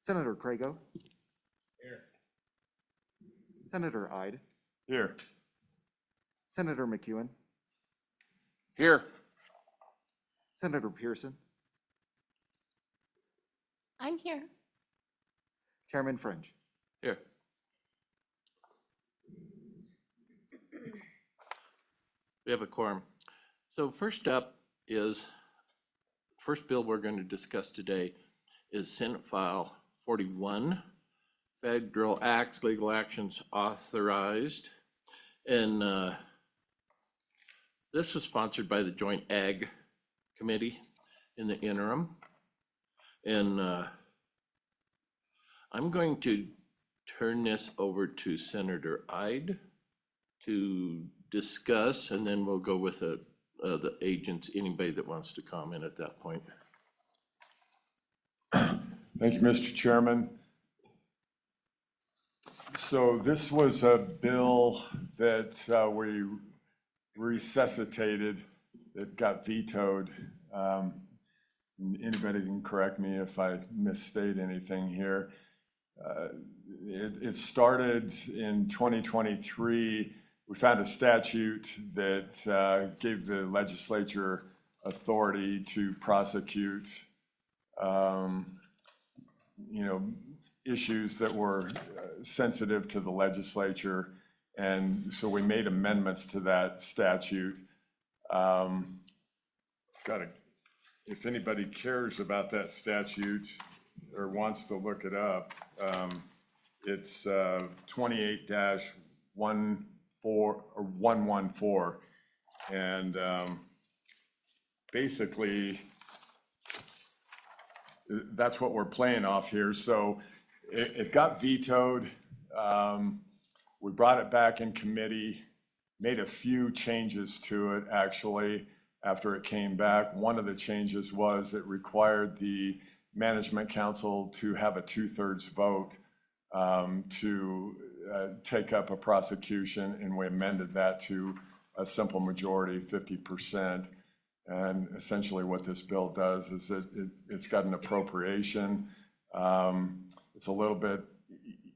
Senator Crago. Here. Senator Ide. Here. Senator McEwen. Here. Senator Pearson. I'm here. Chairman Fringe. Here. We have a quorum. So first up is, first bill we're going to discuss today is Senate File 41, Federal Acts, Legal Actions Authorized. And this was sponsored by the Joint Ag Committee in the interim. And I'm going to turn this over to Senator Ide to discuss, and then we'll go with the agents, anybody that wants to comment at that point. Thank you, Mr. Chairman. So this was a bill that we resuscitated that got vetoed. Anybody can correct me if I misstate anything here. It started in 2023. We found a statute that gave the legislature authority to prosecute issues that were sensitive to the legislature. And so we made amendments to that statute. If anybody cares about that statute or wants to look it up, it's 28-114. And basically, that's what we're playing off here. So it got vetoed. We brought it back in committee, made a few changes to it actually after it came back. One of the changes was it required the Management Council to have a 2/3 vote to take up a prosecution, and we amended that to a simple majority, 50%. And essentially what this bill does is it's got an appropriation. It's a little bit,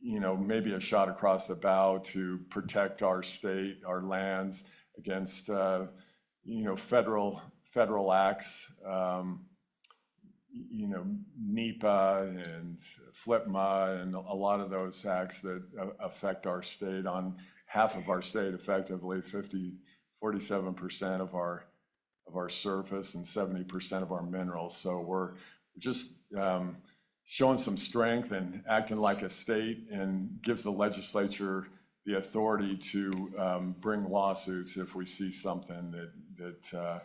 maybe a shot across the bow to protect our state, our lands against, federal acts, NEPA and FLIPMA and a lot of those acts that affect our state on half of our state, effectively 47% of our surface and 70% of our minerals. So we're just showing some strength and acting like a state, and gives the legislature the authority to bring lawsuits if we see something that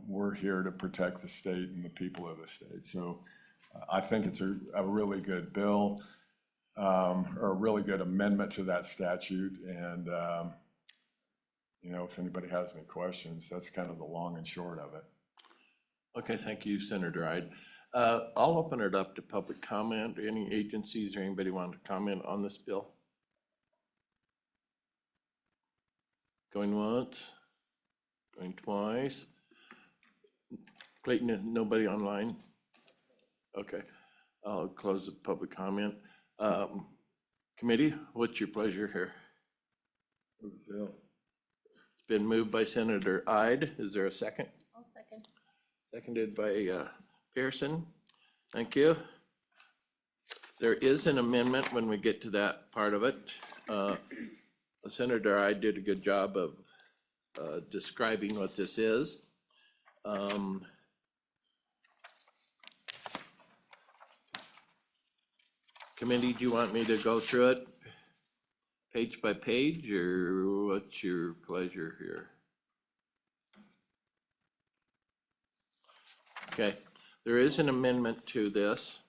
we're here to protect the state and the people of the state. So I think it's a really good bill, or a really good amendment to that statute. And if anybody has any questions, that's kind of the long and short of it. Okay, thank you, Senator Ide. I'll open it up to public comment. Any agencies or anybody want to comment on this bill? Going once, going twice. Clayton, nobody online? Okay, I'll close the public comment. Committee, what's your pleasure here? Bill. It's been moved by Senator Ide. Is there a second? I'll second. Seconded by Pearson. Thank you. There is an amendment when we get to that part of it. Senator Ide did a good job of describing what this is. Committee, do you want me to go through it page by page, or what's your pleasure here? Okay, there is an amendment to this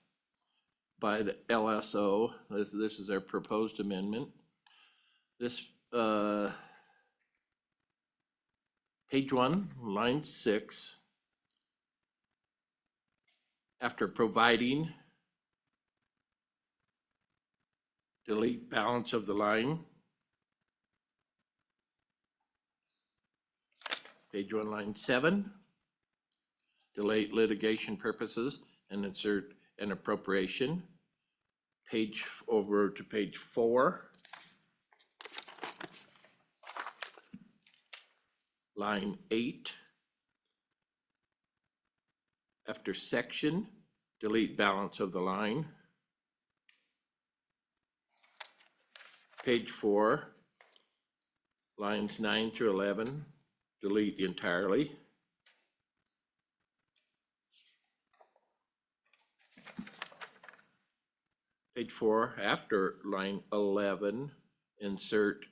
by the LSO. This is their proposed amendment. This, page 1, line 6, after providing, delete balance of the line. Page 1, line 7, delete litigation purposes, and insert and appropriation. Over to page 4. Line 8. After section, delete balance of the line. Page 4, lines 9 through 11, delete entirely. Page 4, after line 11, insert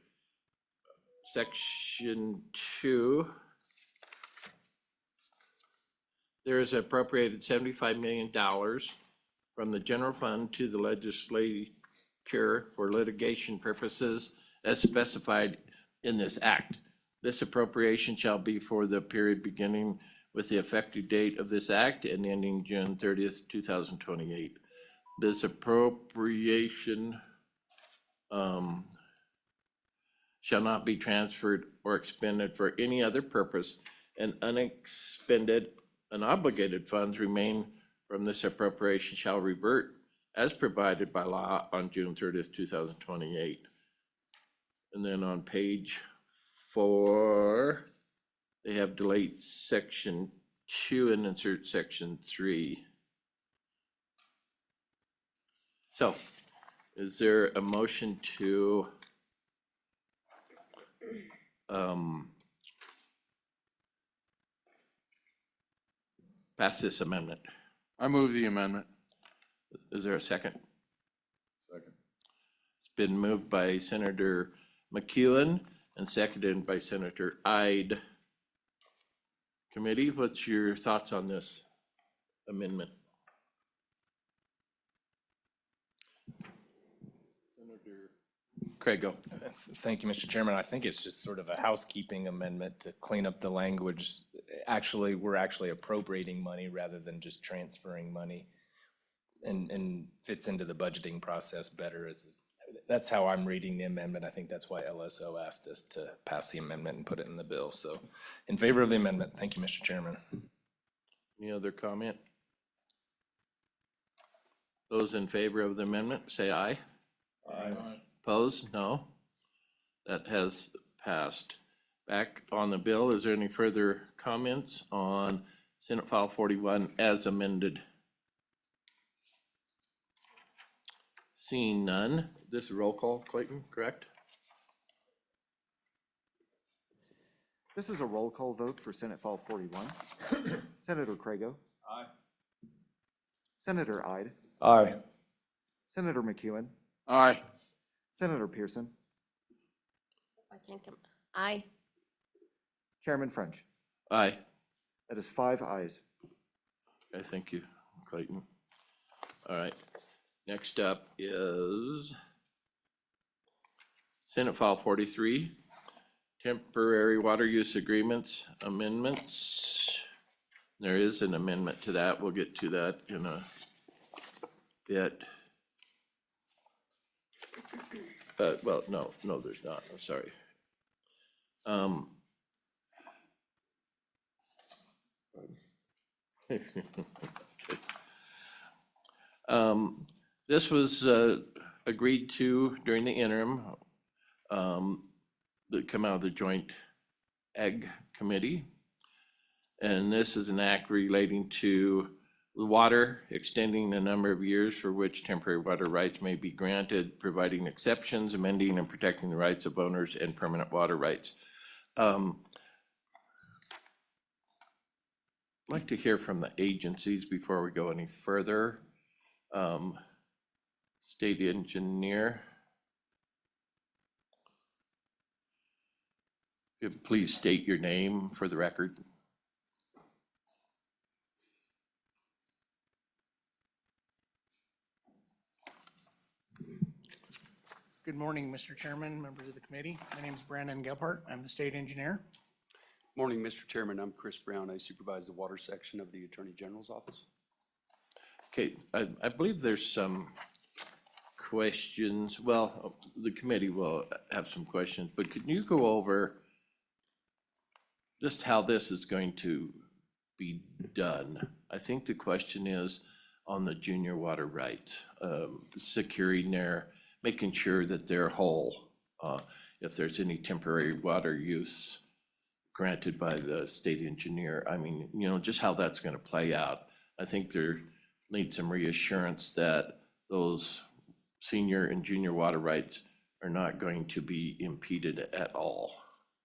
section 2. There is appropriated $75 million from the general fund to the legislature for litigation purposes as specified in this act. This appropriation shall be for the period beginning with the effective date of this act and ending June 30th, 2028. This appropriation shall not be transferred or expended for any other purpose, and unexpended, unobligated funds remain from this appropriation shall revert as provided by law on June 30th, 2028. And then on page 4, they have delete section 2 and insert section 3. So, is there a motion to pass this amendment? I move the amendment. Is there a second? Second. It's been moved by Senator McEwen and seconded by Senator Ide. Committee, what's your thoughts on this amendment? Senator Craigo. Thank you, Mr. Chairman. I think it's just sort of a housekeeping amendment to clean up the language. Actually, we're actually appropriating money rather than just transferring money, and fits into the budgeting process better. That's how I'm reading the amendment. I think that's why LSO asked us to pass the amendment and put it in the bill. So in favor of the amendment. Thank you, Mr. Chairman. Any other comment? Those in favor of the amendment, say aye. Aye. Opposed? No. That has passed. Back on the bill, is there any further comments on Senate File 41 as amended? Seeing none, this is roll call, Clayton, correct? This is a roll call vote for Senate File 41. Senator Craigo. Aye. Senator Ide. Aye. Senator McEwen. Aye. Senator Pearson. I think aye. Chairman French. Aye. That is 5 ayes. Okay, thank you, Clayton. All right, next up is Senate File 43, temporary water use agreements amendments. There is an amendment to that. We'll get to that in a bit. Well, no, there's not. I'm sorry. This was agreed to during the interim that come out of the Joint Ag Committee. And this is an act relating to the water, extending the number of years for which temporary water rights may be granted, providing exceptions, amending and protecting the rights of owners and permanent water rights. I'd like to hear from the agencies before we go any further. State engineer. Please state your name for the record. Good morning, Mr. Chairman, members of the committee. My name is Brandon Gebhardt. I'm the state engineer. Morning, Mr. Chairman. I'm Chris Brown. I supervise the water section of the Attorney General's office. Okay, I believe there's some questions. Well, the committee will have some questions, but could you go over just how this is going to be done? I think the question is, on the junior water rights, securing their, making sure that they're whole. If there's any temporary water use granted by the state engineer, I mean, just how that's gonna play out. I think there needs some reassurance that those senior and junior water rights are not going to be impeded at all.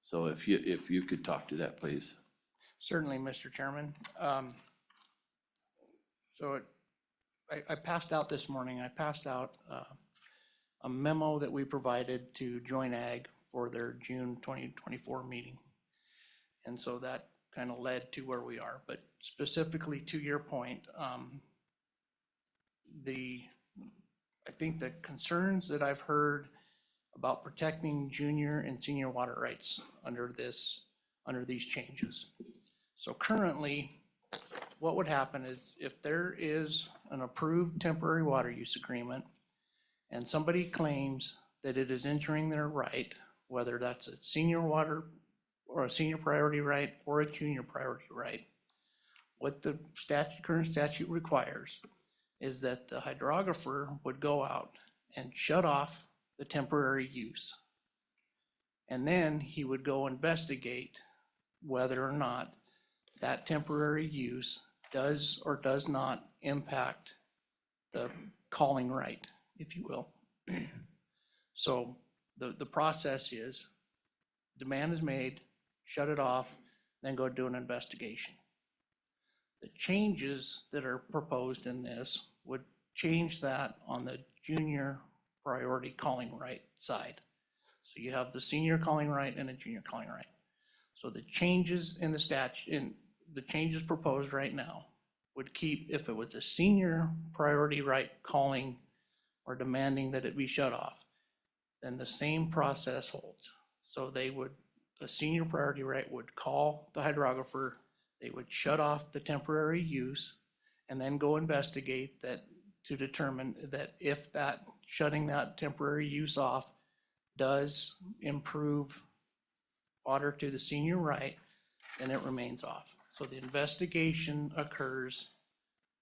So if you could talk to that, please. Certainly, Mr. Chairman. I passed out this morning, I passed out a memo that we provided to Joint Ag for their June 2024 meeting. And so that kind of led to where we are. But specifically to your point, I think the concerns that I've heard about protecting junior and senior water rights under these changes. So currently, what would happen is if there is an approved temporary water use agreement and somebody claims that it is injuring their right, whether that's a senior water or a senior priority right or a junior priority right, what the current statute requires is that the hydrographer would go out and shut off the temporary use. And then he would go investigate whether or not that temporary use does or does not impact the calling right, if you will. So the process is demand is made, shut it off, then go do an investigation. The changes that are proposed in this would change that on the junior priority calling right side. So you have the senior calling right and a junior calling right. So the changes in the statute, in the changes proposed right now would keep, if it was a senior priority right calling or demanding that it be shut off, then the same process holds. So the senior priority right would call the hydrographer, they would shut off the temporary use and then go investigate that to determine that if that shutting that temporary use off does improve water to the senior right, then it remains off. So the investigation occurs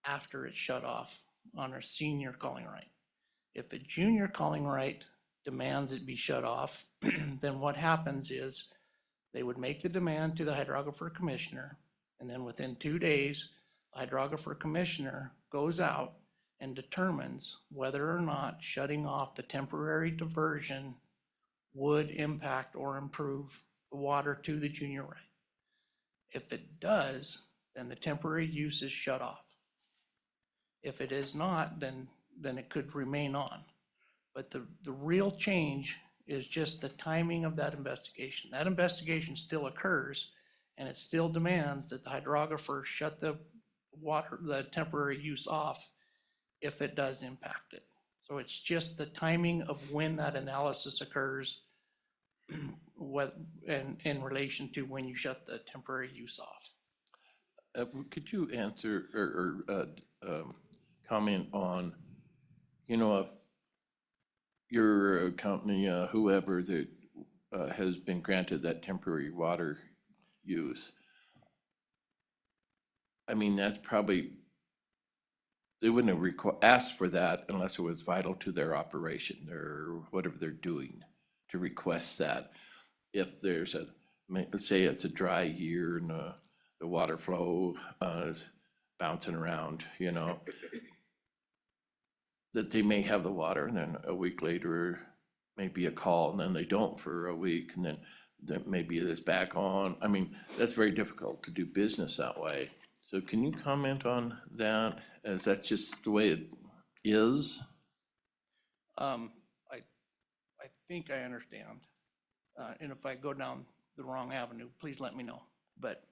after it's shut off on our senior calling right. If a junior calling right demands it be shut off, then what happens is they would make the demand to the hydrographer commissioner, and then within 2 days, the hydrographer commissioner goes out and determines whether or not shutting off the temporary diversion would impact or improve the water to the junior right. If it does, then the temporary use is shut off. If it is not, then it could remain on. But the real change is just the timing of that investigation. That investigation still occurs, and it still demands that the hydrographer shut the temporary use off if it does impact it. So it's just the timing of when that analysis occurs in relation to when you shut the temporary use off. Could you answer or comment on, if your company, whoever that has been granted that temporary water use, I mean, that's probably, they wouldn't have asked for that unless it was vital to their operation or whatever they're doing to request that. If there's let's say it's a dry year and the water flow is bouncing around, that they may have the water and then a week later, maybe a call and then they don't for a week and then maybe it's back on. I mean, that's very difficult to do business that way. So can you comment on that? Is that just the way it is? I think I understand. And if I go down the wrong avenue, please let me know. But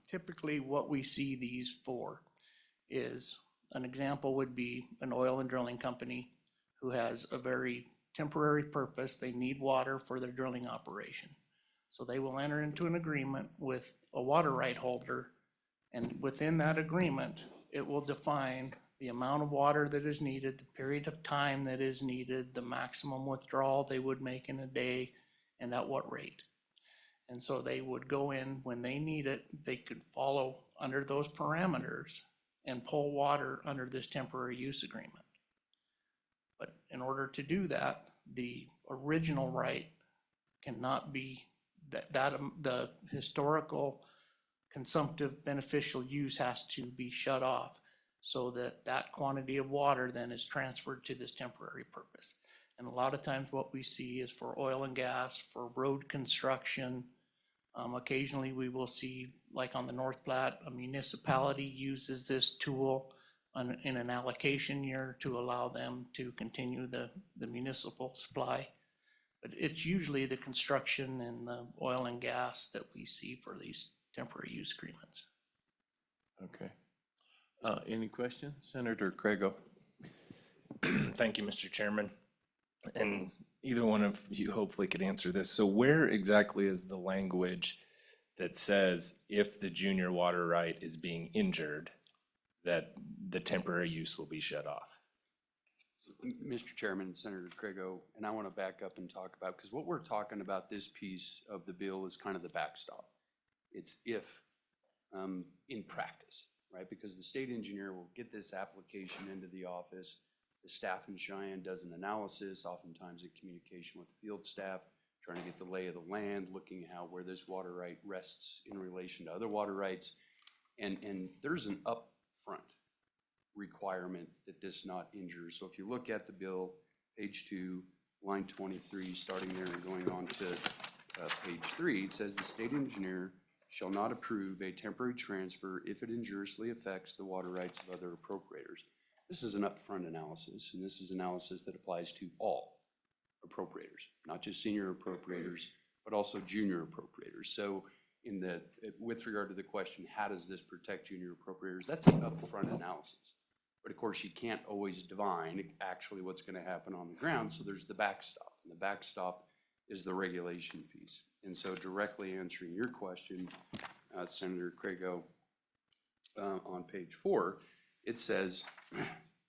typically what we see these for is, an example would be an oil and drilling company who has a very temporary purpose. They need water for their drilling operation. So they will enter into an agreement with a water right holder, and within that agreement, it will define the amount of water that is needed, the period of time that is needed, the maximum withdrawal they would make in a day, and at what rate. And so they would go in when they need it, they could follow under those parameters and pull water under this temporary use agreement. But in order to do that, the original right cannot be, the historical consumptive beneficial use has to be shut off so that that quantity of water then is transferred to this temporary purpose. And a lot of times what we see is for oil and gas, for road construction. Occasionally we will see, like on the North Platte, a municipality uses this tool in an allocation year to allow them to continue the municipal supply. But it's usually the construction and the oil and gas that we see for these temporary use agreements. Okay. Any questions? Senator Craigo? Thank you, Mr. Chairman. And either one of you hopefully could answer this. So where exactly is the language that says if the junior water right is being injured, that the temporary use will be shut off? Mr. Chairman, Senator Craigo, and I want to back up and talk about, because what we're talking about, this piece of the bill is kind of the backstop. It's if, in practice, right? Because the state engineer will get this application into the office. The staff in Cheyenne does an analysis, oftentimes in communication with the field staff, trying to get the lay of the land, looking at where this water right rests in relation to other water rights. And there's an upfront requirement that this not injure. So if you look at the bill, page 2, line 23, starting there and going on to page 3, it says the state engineer shall not approve a temporary transfer if it injuriously affects the water rights of other appropriators. This is an upfront analysis, and this is analysis that applies to all appropriators, not just senior appropriators, but also junior appropriators. So with regard to the question, how does this protect junior appropriators? That's an upfront analysis. But of course, you can't always divine actually what's going to happen on the ground. So there's the backstop, and the backstop is the regulation piece. And so directly answering your question, Senator Craigo, on page 4, it says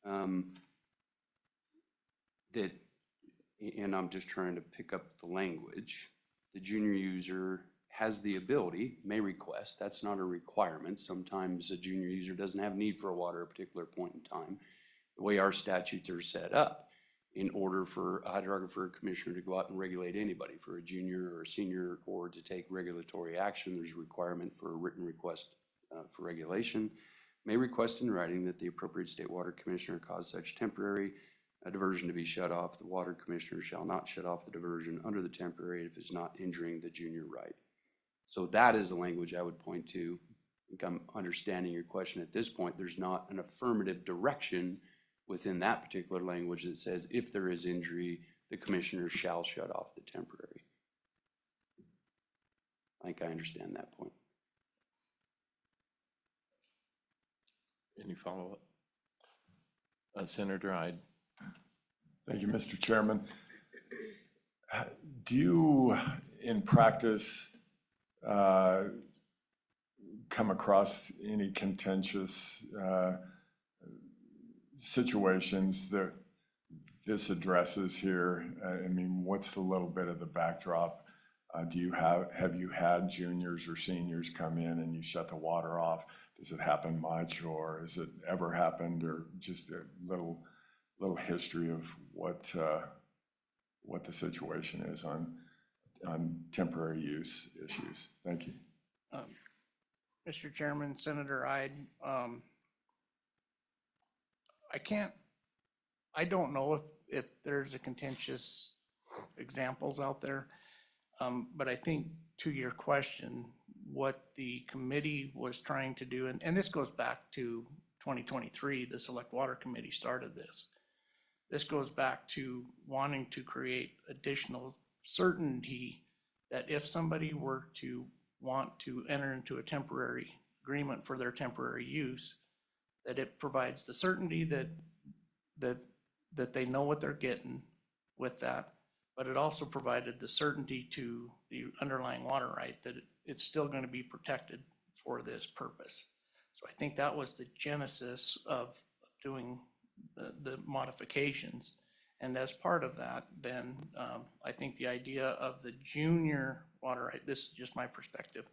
that, and I'm just trying to pick up the language, the junior user has the ability, may request, that's not a requirement. Sometimes a junior user doesn't have need for water at a particular point in time. The way our statutes are set up, in order for a hydrographer or commissioner to go out and regulate anybody, for a junior or a senior, or to take regulatory action, there's a requirement for a written request for regulation. May request in writing that the appropriate state water commissioner cause such temporary diversion to be shut off. The water commissioner shall not shut off the diversion under the temporary if it's not injuring the junior right. So that is the language I would point to. I think I'm understanding your question at this point. There's not an affirmative direction within that particular language that says if there is injury, the commissioner shall shut off the temporary. I think I understand that point. Any follow-up? Senator Ide? Thank you, Mr. Chairman. Do you, in practice, come across any contentious situations that this addresses here? I mean, what's the little bit of the backdrop? Have you had juniors or seniors come in and you shut the water off? Does it happen much, or has it ever happened, or just a little history of what the situation is on temporary use issues? Thank you. Mr. Chairman, Senator Ide, I don't know if there's a contentious examples out there, but I think to your question, what the committee was trying to do, and this goes back to 2023, the Select Water Committee started this. This goes back to wanting to create additional certainty that if somebody were to want to enter into a temporary agreement for their temporary use, that it provides the certainty that they know what they're getting with that, but it also provided the certainty to the underlying water right that it's still going to be protected for this purpose. So I think that was the genesis of doing the modifications. And as part of that, then I think the idea of the junior water right, this is just my perspective,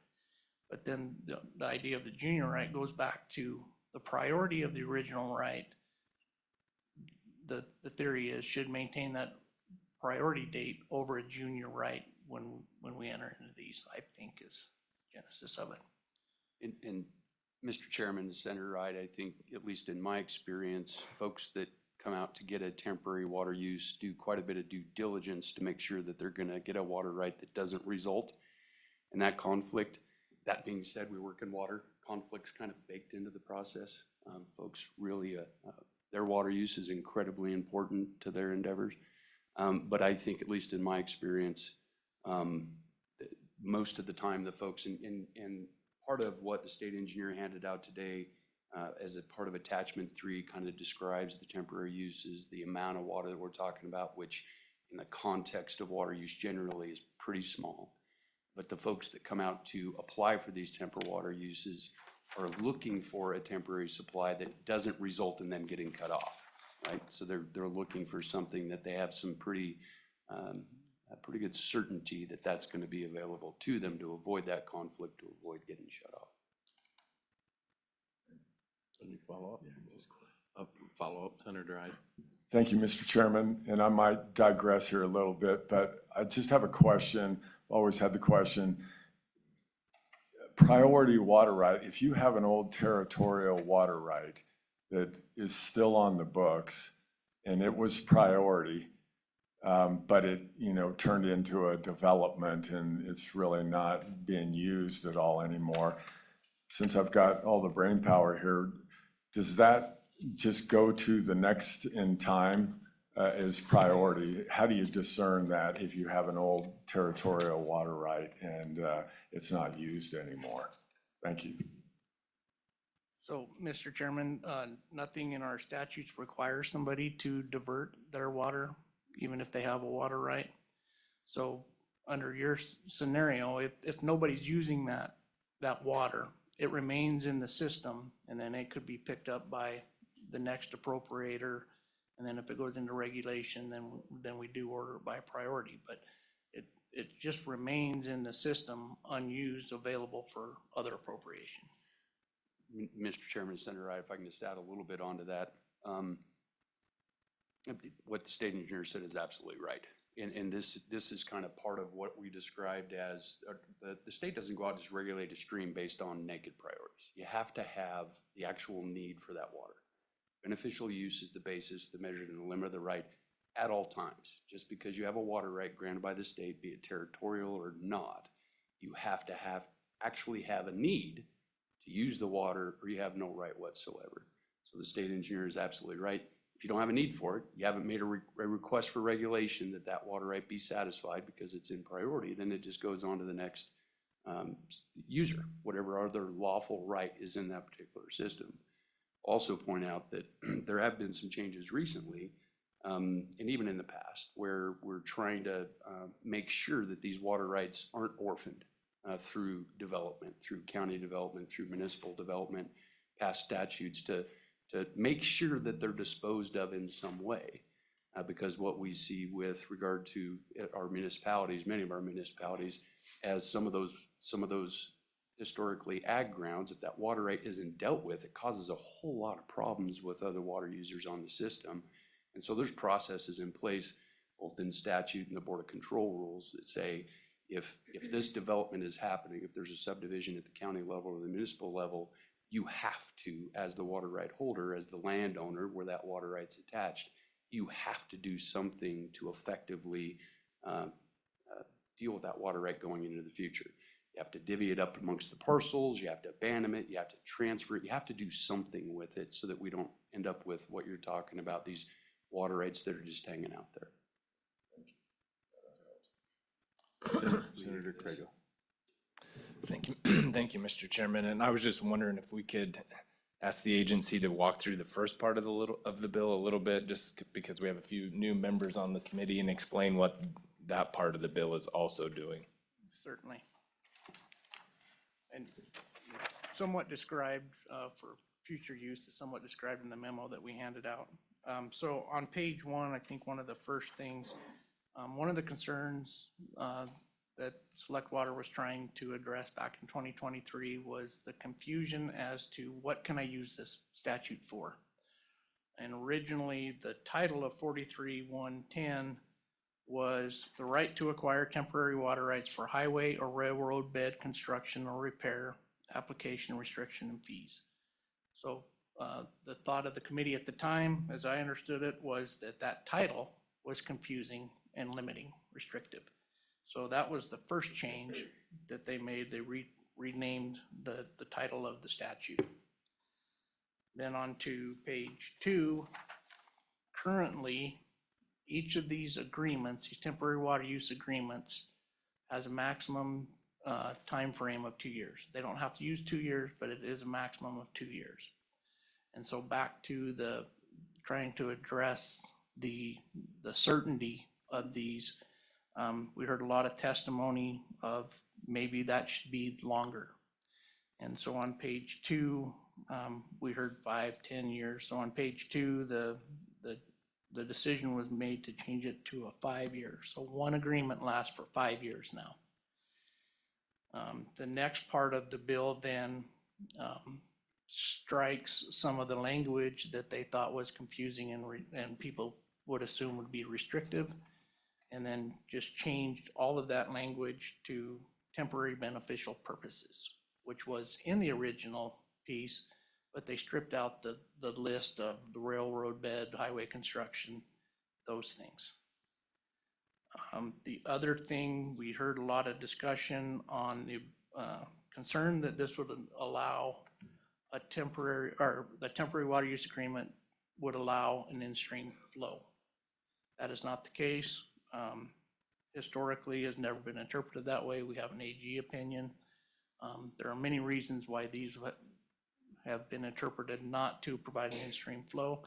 but then the idea of the junior right goes back to the priority of the original right, the theory is should maintain that priority date over a junior right when we enter into these, I think is genesis of it. And Mr. Chairman, Senator Wright, I think, at least in my experience, folks that come out to get a temporary water use do quite a bit of due diligence to make sure that they're gonna get a water right that doesn't result in that conflict. That being said, we work in water, conflict's kind of baked into the process. Folks really, their water use is incredibly important to their endeavors. But I think, at least in my experience, most of the time, the folks in part of what the state engineer handed out today as a part of attachment 3 kind of describes the temporary uses, the amount of water that we're talking about, which in the context of water use generally is pretty small. But the folks that come out to apply for these temporary water uses are looking for a temporary supply that doesn't result in them getting cut off, right? So they're looking for something that they have some pretty good certainty that that's going to be available to them to avoid that conflict, to avoid getting shut off. Any follow-up? Follow-up, Senator Ide. Thank you, Mr. Chairman, and I might digress here a little bit, but I just have a question, always had the question. Priority water right, if you have an old territorial water right that is still on the books and it was priority, but it, turned into a development and it's really not being used at all anymore. Since I've got all the brain power here, does that just go to the next in time as priority? How do you discern that if you have an old territorial water right and it's not used anymore? Thank you. So, Mr. Chairman, nothing in our statutes requires somebody to divert their water, even if they have a water right. So under your scenario, if nobody's using that water, it remains in the system, and then it could be picked up by the next appropriator. And then if it goes into regulation, then we do order it by priority. But it just remains in the system, unused, available for other appropriation. Mr. Chairman, Senator Wright, if I can just add a little bit onto that. What the state engineer said is absolutely right. And this is kind of part of what we described as, the state doesn't go out and just regulate a stream based on naked priorities. You have to have the actual need for that water. Beneficial use is the basis, the measured in the limit of the right at all times. Just because you have a water right granted by the state, be it territorial or not, you have to actually have a need to use the water, or you have no right whatsoever. So the state engineer is absolutely right. If you don't have a need for it, you haven't made a request for regulation that water right be satisfied because it's in priority, then it just goes on to the next user, whatever other lawful right is in that particular system. Also point out that there have been some changes recently, and even in the past, where we're trying to make sure that these water rights aren't orphaned through development, through county development, through municipal development, past statutes to make sure that they're disposed of in some way. Because what we see with regard to our municipalities, many of our municipalities, as some of those historically ag grounds, if that water right isn't dealt with, it causes a whole lot of problems with other water users on the system. And so there's processes in place, both in statute and the Board of Control rules, that say if this development is happening, if there's a subdivision at the county level or the municipal level, you have to, as the water right holder, as the landowner where that water right's attached, you have to do something to effectively deal with that water right going into the future. You have to divvy it up amongst the parcels, you have to abandon it, you have to transfer it, you have to do something with it so that we don't end up with what you're talking about, these water rights that are just hanging out there. Senator Craigo. Thank you. Thank you, Mr. Chairman. And I was just wondering if we could ask the agency to walk through the first part of the bill a little bit, just because we have a few new members on the committee, and explain what that part of the bill is also doing. Certainly. And somewhat described for future use, is somewhat described in the memo that we handed out. So on page 1, I think one of the first things, one of the concerns that Select Water was trying to address back in 2023 was the confusion as to what can I use this statute for? And originally, the title of 43-110 was the right to acquire temporary water rights for highway or railroad bed construction or repair, application, restriction, and fees. So the thought of the committee at the time, as I understood it, was that that title was confusing and limiting, restrictive. So that was the first change that they made. They renamed the title of the statute. Then on to page 2, currently, each of these agreements, these temporary water use agreements, has a maximum time frame of 2 years. They don't have to use 2 years, but it is a maximum of 2 years. And so back to the trying to address the certainty of these, we heard a lot of testimony of maybe that should be longer. And so on page 2, we heard 5, 10 years. So on page 2, the decision was made to change it to a 5 year. So one agreement lasts for 5 years now. The next part of the bill then strikes some of the language that they thought was confusing and people would assume would be restrictive, and then just changed all of that language to temporary beneficial purposes, which was in the original piece, but they stripped out the list of the railroad bed, highway construction, those things. The other thing, we heard a lot of discussion on the concern that this would allow a temporary, or the temporary water use agreement would allow an in-stream flow. That is not the case. Historically, has never been interpreted that way. We have an AG opinion. There are many reasons why these have been interpreted not to provide an in-stream flow,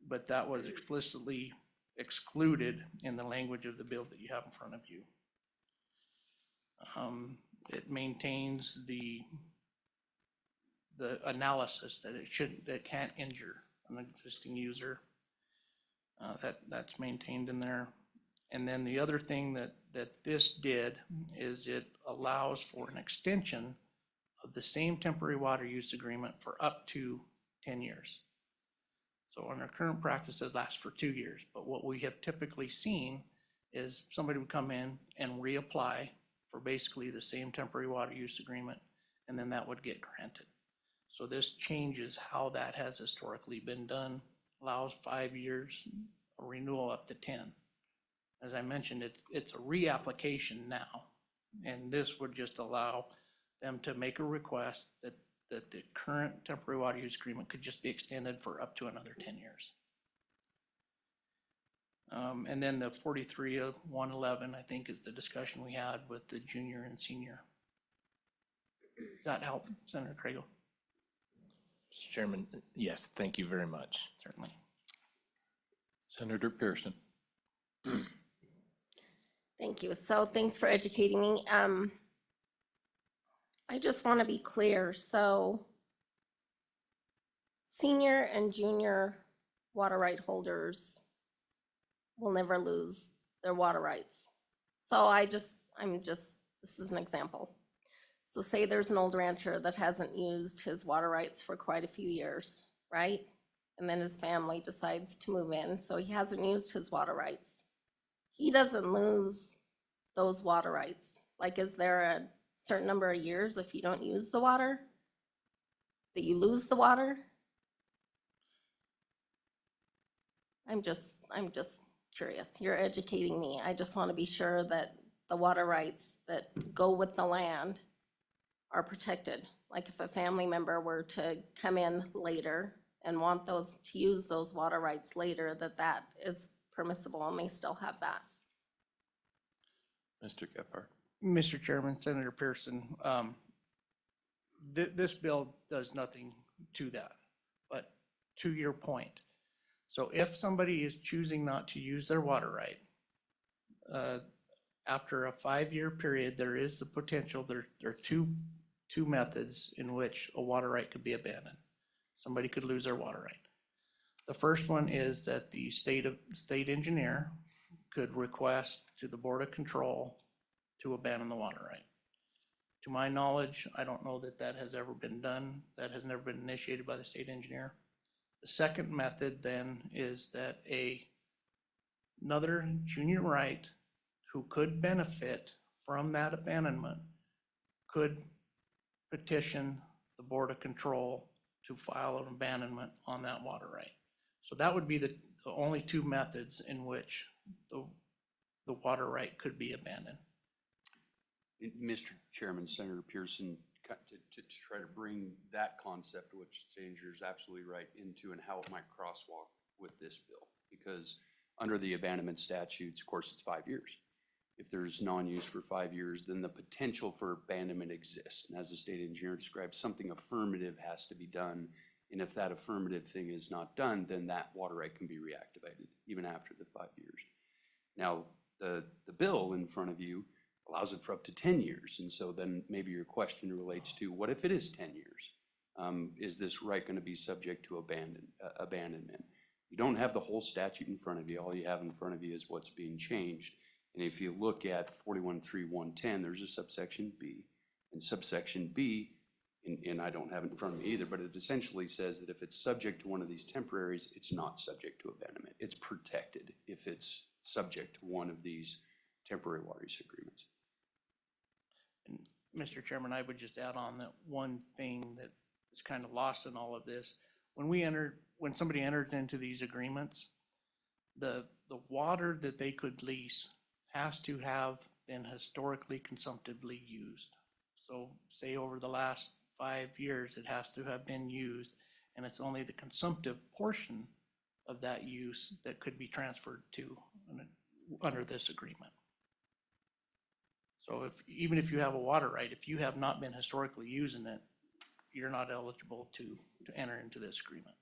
but that was explicitly excluded in the language of the bill that you have in front of you. It maintains the analysis that it can't injure an existing user. That's maintained in there. And then the other thing that this did is it allows for an extension of the same temporary water use agreement for up to 10 years. So in our current practice, it lasts for 2 years, but what we have typically seen is somebody would come in and reapply for basically the same temporary water use agreement, and then that would get granted. So this changes how that has historically been done, allows 5 years, a renewal up to 10. As I mentioned, it's a reapplication now, and this would just allow them to make a request that the current temporary water use agreement could just be extended for up to another 10 years. And then the 43-111, I think, is the discussion we had with the junior and senior. Does that help, Senator Craigle? Mr. Chairman, yes, thank you very much. Certainly. Senator Pearson. Thank you. So thanks for educating me. I just want to be clear. So senior and junior water right holders will never lose their water rights. So this is an example. So say there's an old rancher that hasn't used his water rights for quite a few years, right? And then his family decides to move in, so he hasn't used his water rights. He doesn't lose those water rights. Like, is there a certain number of years if you don't use the water that you lose the water? I'm just curious. You're educating me. I just want to be sure that the water rights that go with the land are protected. Like if a family member were to come in later and want to use those water rights later, that is permissible and they still have that. Mr. Gephardt. Mr. Chairman, Senator Pearson, this bill does nothing to that, but to your point. So if somebody is choosing not to use their water right, after a 5-year period, there is the potential, there are two methods in which a water right could be abandoned. Somebody could lose their water right. The first one is that the state engineer could request to the Board of Control to abandon the water right. To my knowledge, I don't know that that has ever been done. That has never been initiated by the state engineer. The second method then is that another junior right who could benefit from that abandonment could petition the Board of Control to file an abandonment on that water right. So that would be the only two methods in which the water right could be abandoned. Mr. Chairman, Senator Pearson, to try to bring that concept, which the engineer is absolutely right, into and how it might crosswalk with this bill. Because under the abandonment statutes, of course, it's 5 years. If there's non-use for 5 years, then the potential for abandonment exists. And as the state engineer described, something affirmative has to be done. And if that affirmative thing is not done, then that water right can be reactivated even after the 5 years. Now, the bill in front of you allows it for up to 10 years. And so then maybe your question relates to, what if it is 10 years? Is this right going to be subject to abandonment? You don't have the whole statute in front of you. All you have in front of you is what's being changed. And if you look at 41.3.110, there's a subsection B. And subsection B, and I don't have it in front of me either, but it essentially says that if it's subject to one of these temporaries, it's not subject to abandonment. It's protected if it's subject to one of these temporary water use agreements. And Mr. Chairman, I would just add on that one thing that is kind of lost in all of this. When somebody entered into these agreements, the water that they could lease has to have been historically consumptively used. So say over the last 5 years, it has to have been used, and it's only the consumptive portion of that use that could be transferred to under this agreement. So even if you have a water right, if you have not been historically using it, you're not eligible to enter into this agreement.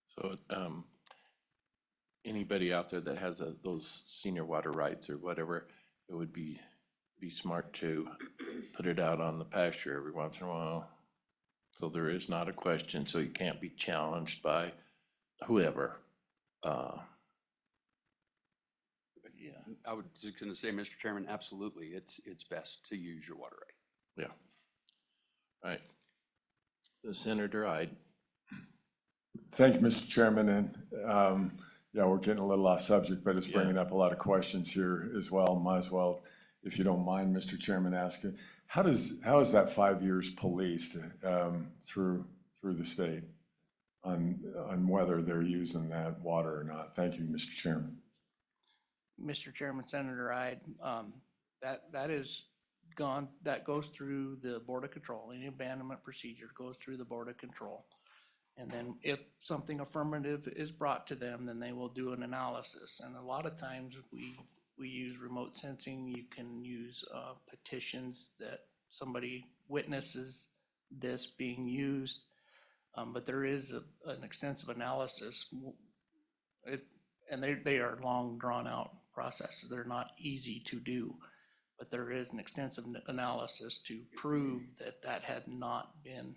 So, anybody out there that has those senior water rights or whatever, it would be smart to put it out on the pasture every once in a while. So there is not a question, so you can't be challenged by whoever. Yeah. I was just going to say, Mr. Chairman, absolutely, it's best to use your water right. Yeah. Right. The Senator Ide. Thank you, Mr. Chairman, and yeah, we're getting a little off subject, but it's Yeah. bringing up a lot of questions here as well. Might as well, if you don't mind, Mr. Chairman, ask it. How is that 5 years policed through the state on whether they're using that water or not? Thank you, Mr. Chairman. Mr. Chairman, Senator Ide, that goes through the Board of Control. Any abandonment procedure goes through the Board of Control. And then if something affirmative is brought to them, then they will do an analysis. And a lot of times we use remote sensing. You can use petitions that somebody witnesses this being used. But there is an extensive analysis. And they are long drawn out processes. They're not easy to do. But there is an extensive analysis to prove that that had not been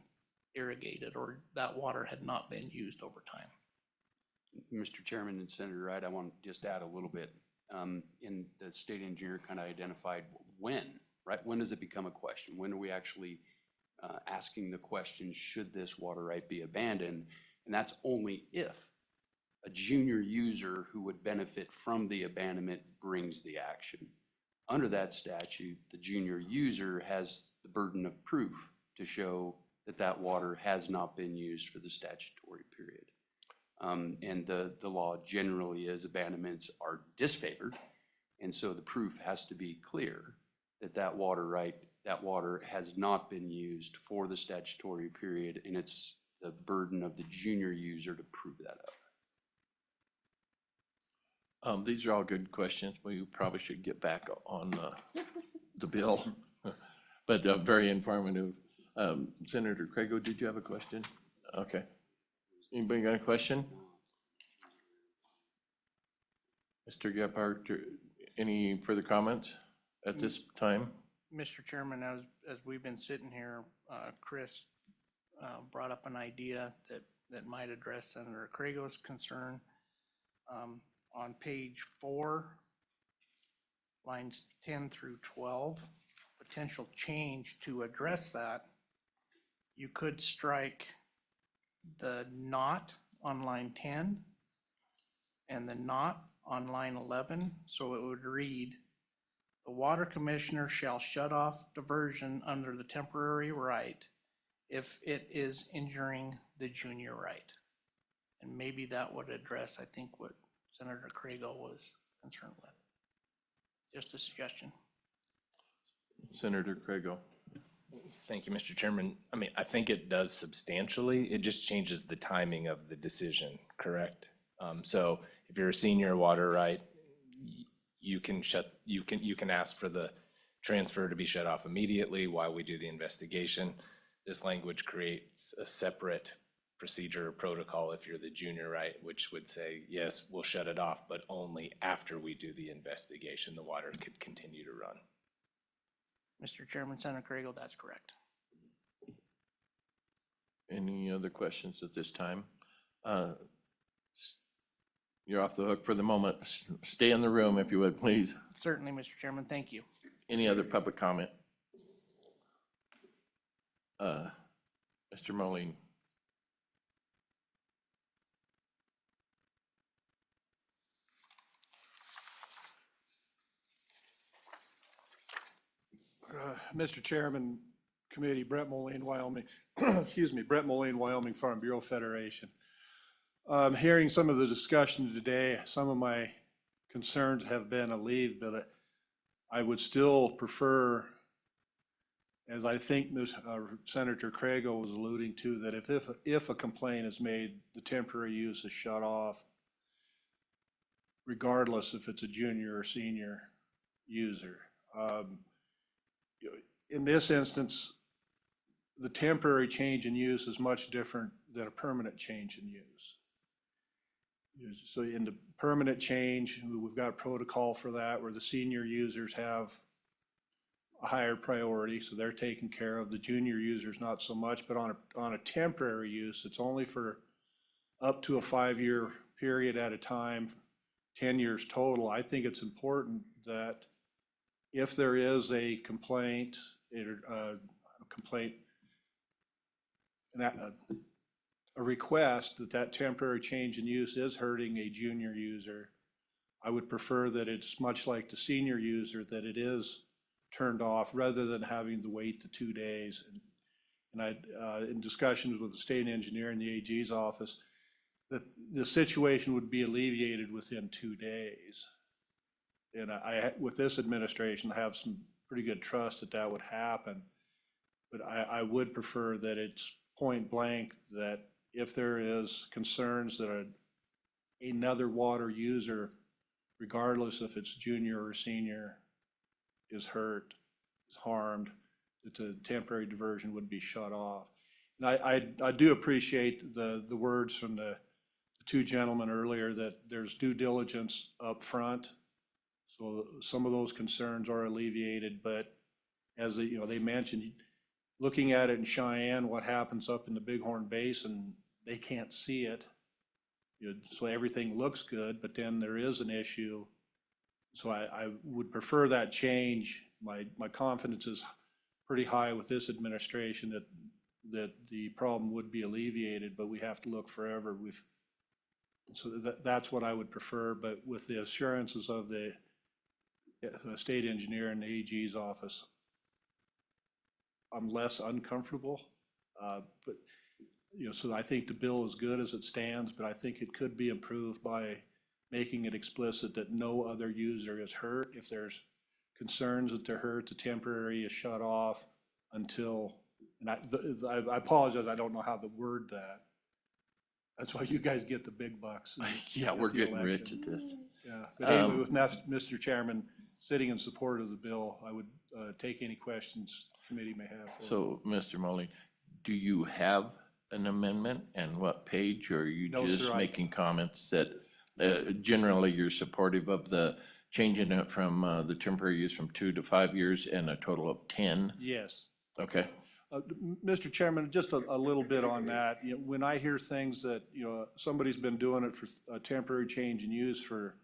irrigated or that water had not been used over time. Mr. Chairman and Senator Ide, I want to just add a little bit. In the state engineer kind of identified when, right? When does it become a question? When are we actually asking the question, should this water right be abandoned? And that's only if a junior user who would benefit from the abandonment brings the action. Under that statute, the junior user has the burden of proof to show that that water has not been used for the statutory period. And the law generally is abandonments are disfavored. And so the proof has to be clear that that water has not been used for the statutory period. And it's the burden of the junior user to prove that up. These are all good questions. We probably should get back on the bill, but very informative. Senator Craigo, did you have a question? Okay. Anybody got a question? Mr. Gephardt, any further comments at this time? Mr. Chairman, as we've been sitting here, Chris brought up an idea that might address Senator Craigo's concern. On page 4, lines 10 through 12, potential change to address that, you could strike the not on line 10 and the not on line 11, so it would read, the water commissioner shall shut off diversion under the temporary right if it is injuring the junior right. And maybe that would address, I think, what Senator Craigo was concerned with. Just a suggestion. Senator Craigo. Thank you, Mr. Chairman. I mean, I think it does substantially. It just changes the timing of the decision, correct? So if you're a senior water right, you can ask for the transfer to be shut off immediately while we do the investigation. This language creates a separate procedure or protocol if you're the junior right, which would say, yes, we'll shut it off, but only after we do the investigation, the water could continue to run. Mr. Chairman, Senator Craigo, that's correct. Any other questions at this time? You're off the hook for the moment. Stay in the room if you would, please. Certainly, Mr. Chairman, thank you. Any other public comment? Mr. Moline. Mr. Chairman, Committee, Brett Moline, Wyoming, excuse me, Brett Moline, Wyoming Farm Bureau Federation. Hearing some of the discussion today, some of my concerns have been alleviated, but I would still prefer, as I think Senator Craigo was alluding to, that if a complaint is made, the temporary use is shut off, regardless if it's a junior or senior user. In this instance, the temporary change in use is much different than a permanent change in use. So in the permanent change, we've got a protocol for that where the senior users have a higher priority, so they're taken care of. The junior users not so much, but on a temporary use, it's only for up to a 5-year period at a time, 10 years total. I think it's important that if there is a complaint, a request that temporary change in use is hurting a junior user, I would prefer that it's much like the senior user, that it is turned off rather than having to wait the 2 days. And I, in discussions with the state engineer in the AG's office, that the situation would be alleviated within 2 days. And with this administration, I have some pretty good trust that that would happen. But I would prefer that it's point blank, that if there is concerns that another water user, regardless if it's junior or senior, is hurt, is harmed, that the temporary diversion would be shut off. And I do appreciate the words from the two gentlemen earlier that there's due diligence up front. So some of those concerns are alleviated, but as they mentioned, looking at it in Cheyenne, what happens up in the Bighorn Basin, they can't see it. So everything looks good, but then there is an issue. So I would prefer that change. My confidence is pretty high with this administration that the problem would be alleviated, but we have to look forever. So that's what I would prefer, but with the assurances of the state engineer in the AG's office, I'm less uncomfortable. But so I think the bill is good as it stands, but I think it could be improved by making it explicit that no other user is hurt. If there's concerns that they're hurt, the temporary is shut off until, and I apologize, I don't know how to word that. That's why you guys get the big bucks. Yeah, at we're the getting election. rich at this. Yeah, but anyway, with Mr. Chairman, sitting in support of the bill, I would take any questions committee may have. for- So, Mr. Moline, do you have an amendment, and what page, or are you No, just sir, making comments that generally you're supportive of the changing it from the temporary use from 2 to 5 years and a total of 10? Yes. Okay, Mr. Chairman, just a little bit on that. When I hear things that, somebody's been doing it for a temporary change in use for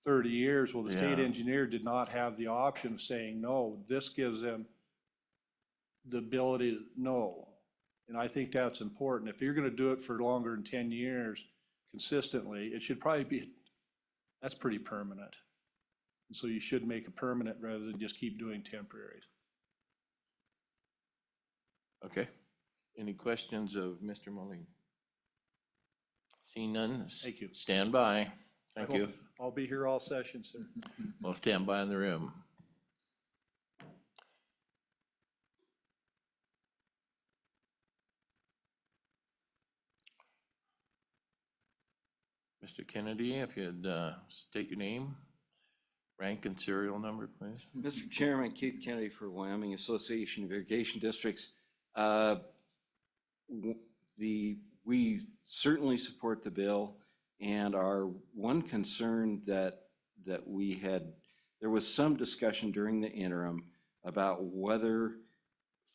30 years. Well, the state Yeah. engineer did not have the option of saying no. This gives them the ability to no. And I think that's important. If you're gonna do it for longer than 10 years consistently, it should probably be, that's pretty permanent. And so you should make it permanent rather than just keep doing temporaries. Okay. Any questions of Mr. Moline? See none? Thank you. Stand by. Thank I you. hope- I'll be here all session, sir. We'll stand by in the room. Mr. Kennedy, if you'd state your name, rank and serial number, please. Mr. Chairman, Keith Kennedy for Wyoming Association of Irrigation Districts. We certainly support the bill, and our one concern that we had, there was some discussion during the interim about whether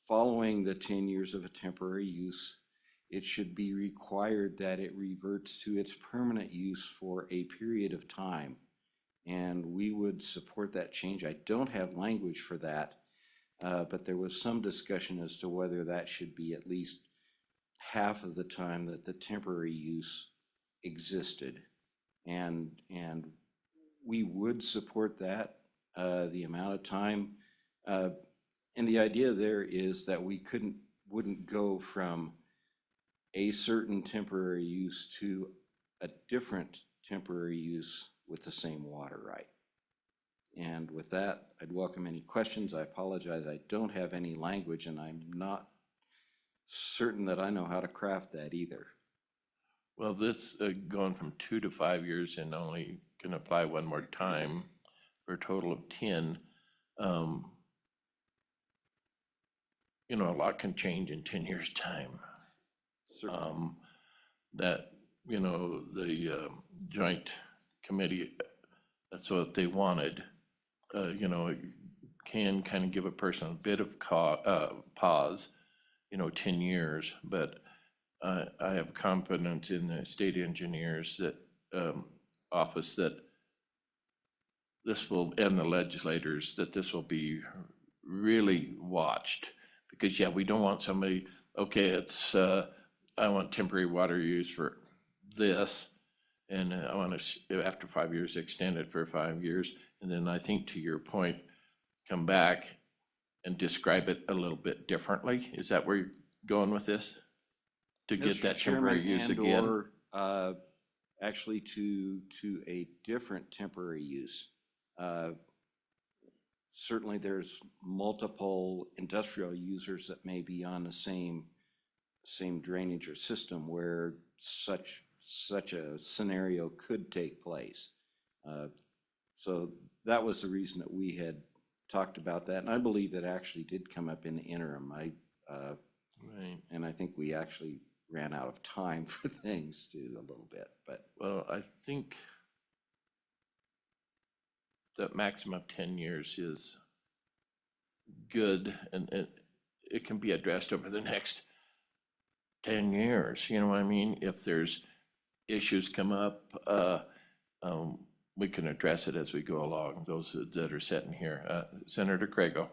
following the 10 years of a temporary use, it should be required that it reverts to its permanent use for a period of time. And we would support that change. I don't have language for that, but there was some discussion as to whether that should be at least half of the time that the temporary use existed. And we would support that, the amount of time. And the idea there is that we wouldn't go from a certain temporary use to a different temporary use with the same water right. And with that, I'd welcome any questions. I apologize, I don't have any language, and I'm not certain that I know how to craft that either. Well, this going from 2 to 5 years and only can apply one more time for a total of 10. You know, a lot can change in 10 years' time. Certainly. That, you know, the joint committee, that's what they wanted. You know, it can kind of give a person a bit of pause, you know, 10 years, but I have confidence in the state engineers that office that this will, and the legislators, that this will be really watched. Because, yeah, we don't want somebody, okay, it's, I want temporary water use for this, and I want to, after 5 years, extend it for 5 years. And then I think, to your point, come back and describe it a little bit differently. Is that where you're going with this? To get Mr. that temporary Chairman, use and again? or, actually to a different temporary use. Certainly there's multiple industrial users that may be on the same drainage or system where such a scenario could take place. So that was the reason that we had talked about that, and I believe it actually did come up in the interim. Right. And I think we actually ran out of time for things too a little bit, but Well, I think that maximum of 10 years is good, and it can be addressed over the next 10 years, you know what I mean? If there's issues come up, we can address it as we go along, those that are sitting here. Senator Craigo.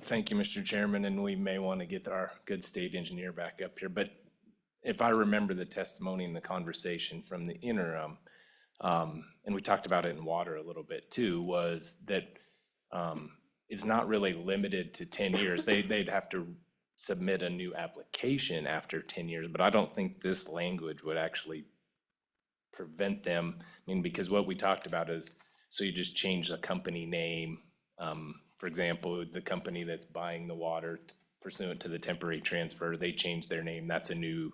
Thank you, Mr. Chairman, and we may want to get our good state engineer back up here, but if I remember the testimony and the conversation from the interim, and we talked about it in water a little bit too, was that it's not really limited to 10 years. They'd have to submit a new application after 10 years, but I don't think this language would actually prevent them. I mean, because what we talked about is, so you just change the company name. For example, the company that's buying the water pursuant to the temporary transfer, they change their name. That's a new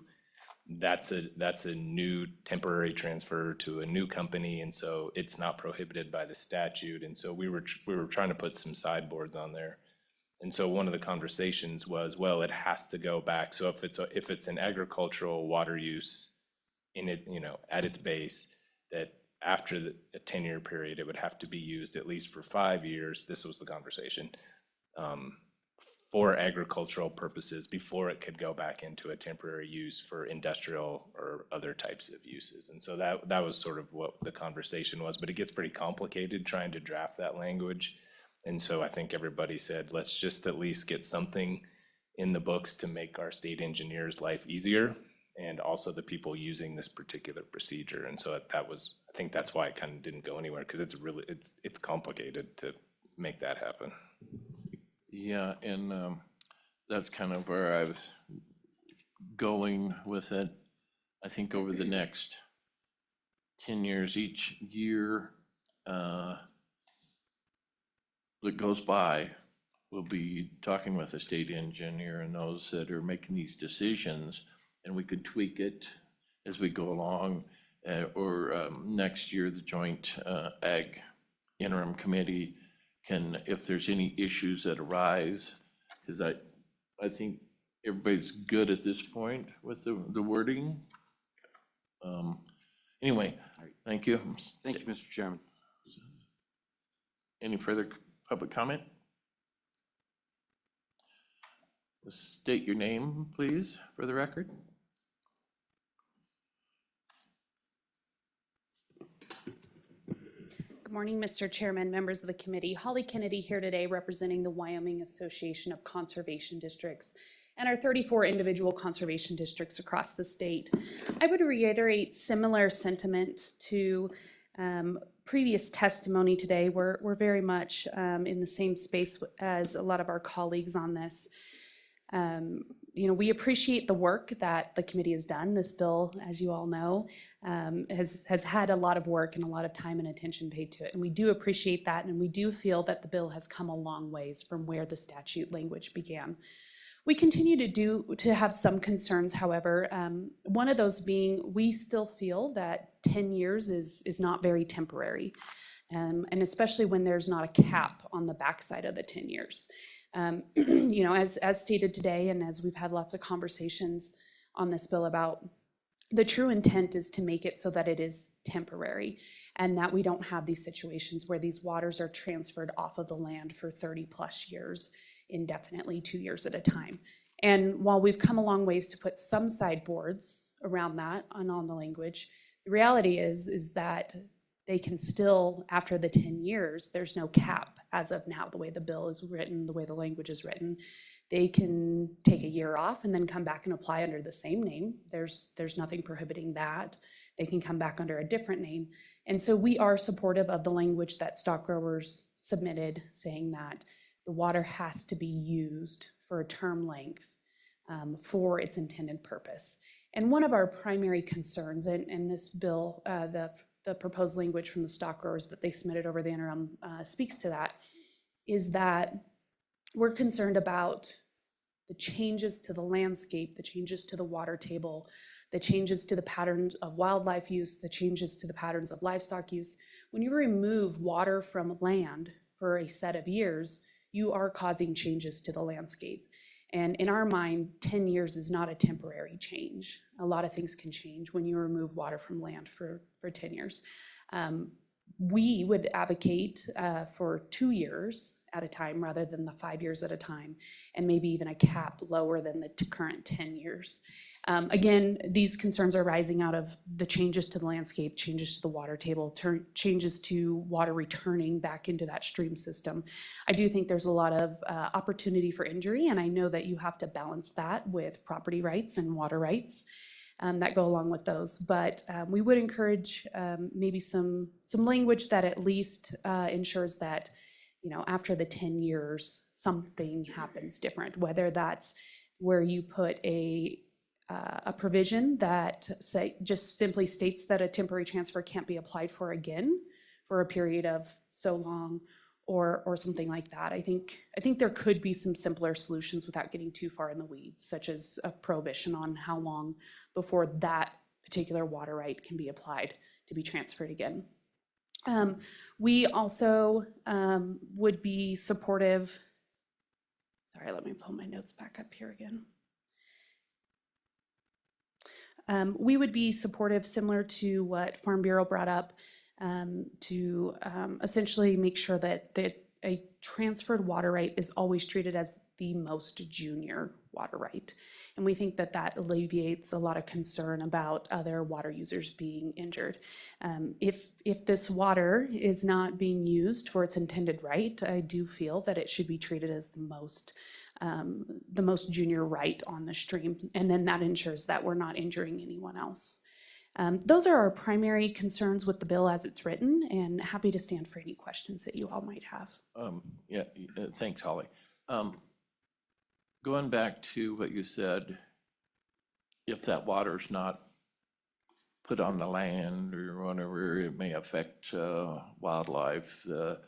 temporary transfer to a new company, and so it's not prohibited by the statute. And so we were trying to put some sideboards on there. And so one of the conversations was, well, it has to go back. So if it's an agricultural water use in it, you know, at its base, that after a 10-year period, it would have to be used at least for 5 years. This was the conversation, for agricultural purposes before it could go back into a temporary use for industrial or other types of uses. And so that was sort of what the conversation was, but it gets pretty complicated trying to draft that language. And so I think everybody said, let's just at least get something in the books to make our state engineers' life easier and also the people using this particular procedure. And so I think that's why it kind of didn't go anywhere, because it's complicated to make that happen. Yeah, and that's kind of where I was going with it. I think over the next 10 years, each year that goes by, we'll be talking with the state engineer and those that are making these decisions, and we could tweak it as we go along. Or next year, the joint ag interim committee can, if there's any issues that arise, because I think everybody's good at this point with the wording. Anyway, thank you. Thank you, Mr. Chairman. Any further public comment? State your name, please, for the record. Good morning, Mr. Chairman, members of the committee. Holly Kennedy here today representing the Wyoming Association of Conservation Districts and our 34 individual conservation districts across the state. I would reiterate similar sentiment to previous testimony today. We're very much in the same space as a lot of our colleagues on this. We appreciate the work that the committee has done. This bill, as you all know, has had a lot of work and a lot of time and attention paid to it. And we do appreciate that. And we do feel that the bill has come a long ways from where the statute language began. We continue to have some concerns, however, one of those being we still feel that 10 years is not very temporary. And especially when there's not a cap on the backside of the 10 years. As stated today, and as we've had lots of conversations on this bill about, the true intent is to make it so that it is temporary and that we don't have these situations where these waters are transferred off of the land for 30 plus years indefinitely, 2 years at a time. And while we've come a long ways to put some sideboards around that and on the language, the reality is that they can still, after the 10 years, there's no cap as of now, the way the bill is written, the way the language is written. They can take a year off and then come back and apply under the same name. There's nothing prohibiting that. They can come back under a different name. And so we are supportive of the language that stock growers submitted, saying that the water has to be used for a term length for its intended purpose. And one of our primary concerns in this bill, the proposed language from the stock growers that they submitted over the interim speaks to that, is that we're concerned about the changes to the landscape, the changes to the water table, the changes to the patterns of wildlife use, the changes to the patterns of livestock use. When you remove water from land for a set of years, you are causing changes to the landscape. And in our mind, 10 years is not a temporary change. A lot of things can change when you remove water from land for 10 years. We would advocate for 2 years at a time rather than the 5 years at a time, and maybe even a cap lower than the current 10 years. Again, these concerns are rising out of the changes to the landscape, changes to the water table, changes to water returning back into that stream system. I do think there's a lot of opportunity for injury, and I know that you have to balance that with property rights and water rights that go along with those. But we would encourage maybe some language that at least ensures that, after the 10 years, something happens different, whether that's where you put a provision that just simply states that a temporary transfer can't be applied for again for a period of so long, or something like that. I think there could be some simpler solutions without getting too far in the weeds, such as a prohibition on how long before that particular water right can be applied to be transferred again. We also would be supportive. Sorry, let me pull my notes back up here again. We would be supportive, similar to what Farm Bureau brought up, to essentially make sure that a transferred water right is always treated as the most junior water right. And we think that that alleviates a lot of concern about other water users being injured. If this water is not being used for its intended right, I do feel that it should be treated as the most junior right on the stream. And then that ensures that we're not injuring anyone else. Those are our primary concerns with the bill as it's written, and happy to stand for any questions that you all might have. Yeah, thanks, Holly. Going back to what you said, if that water's not put on the land or whatever, it may affect wildlife, the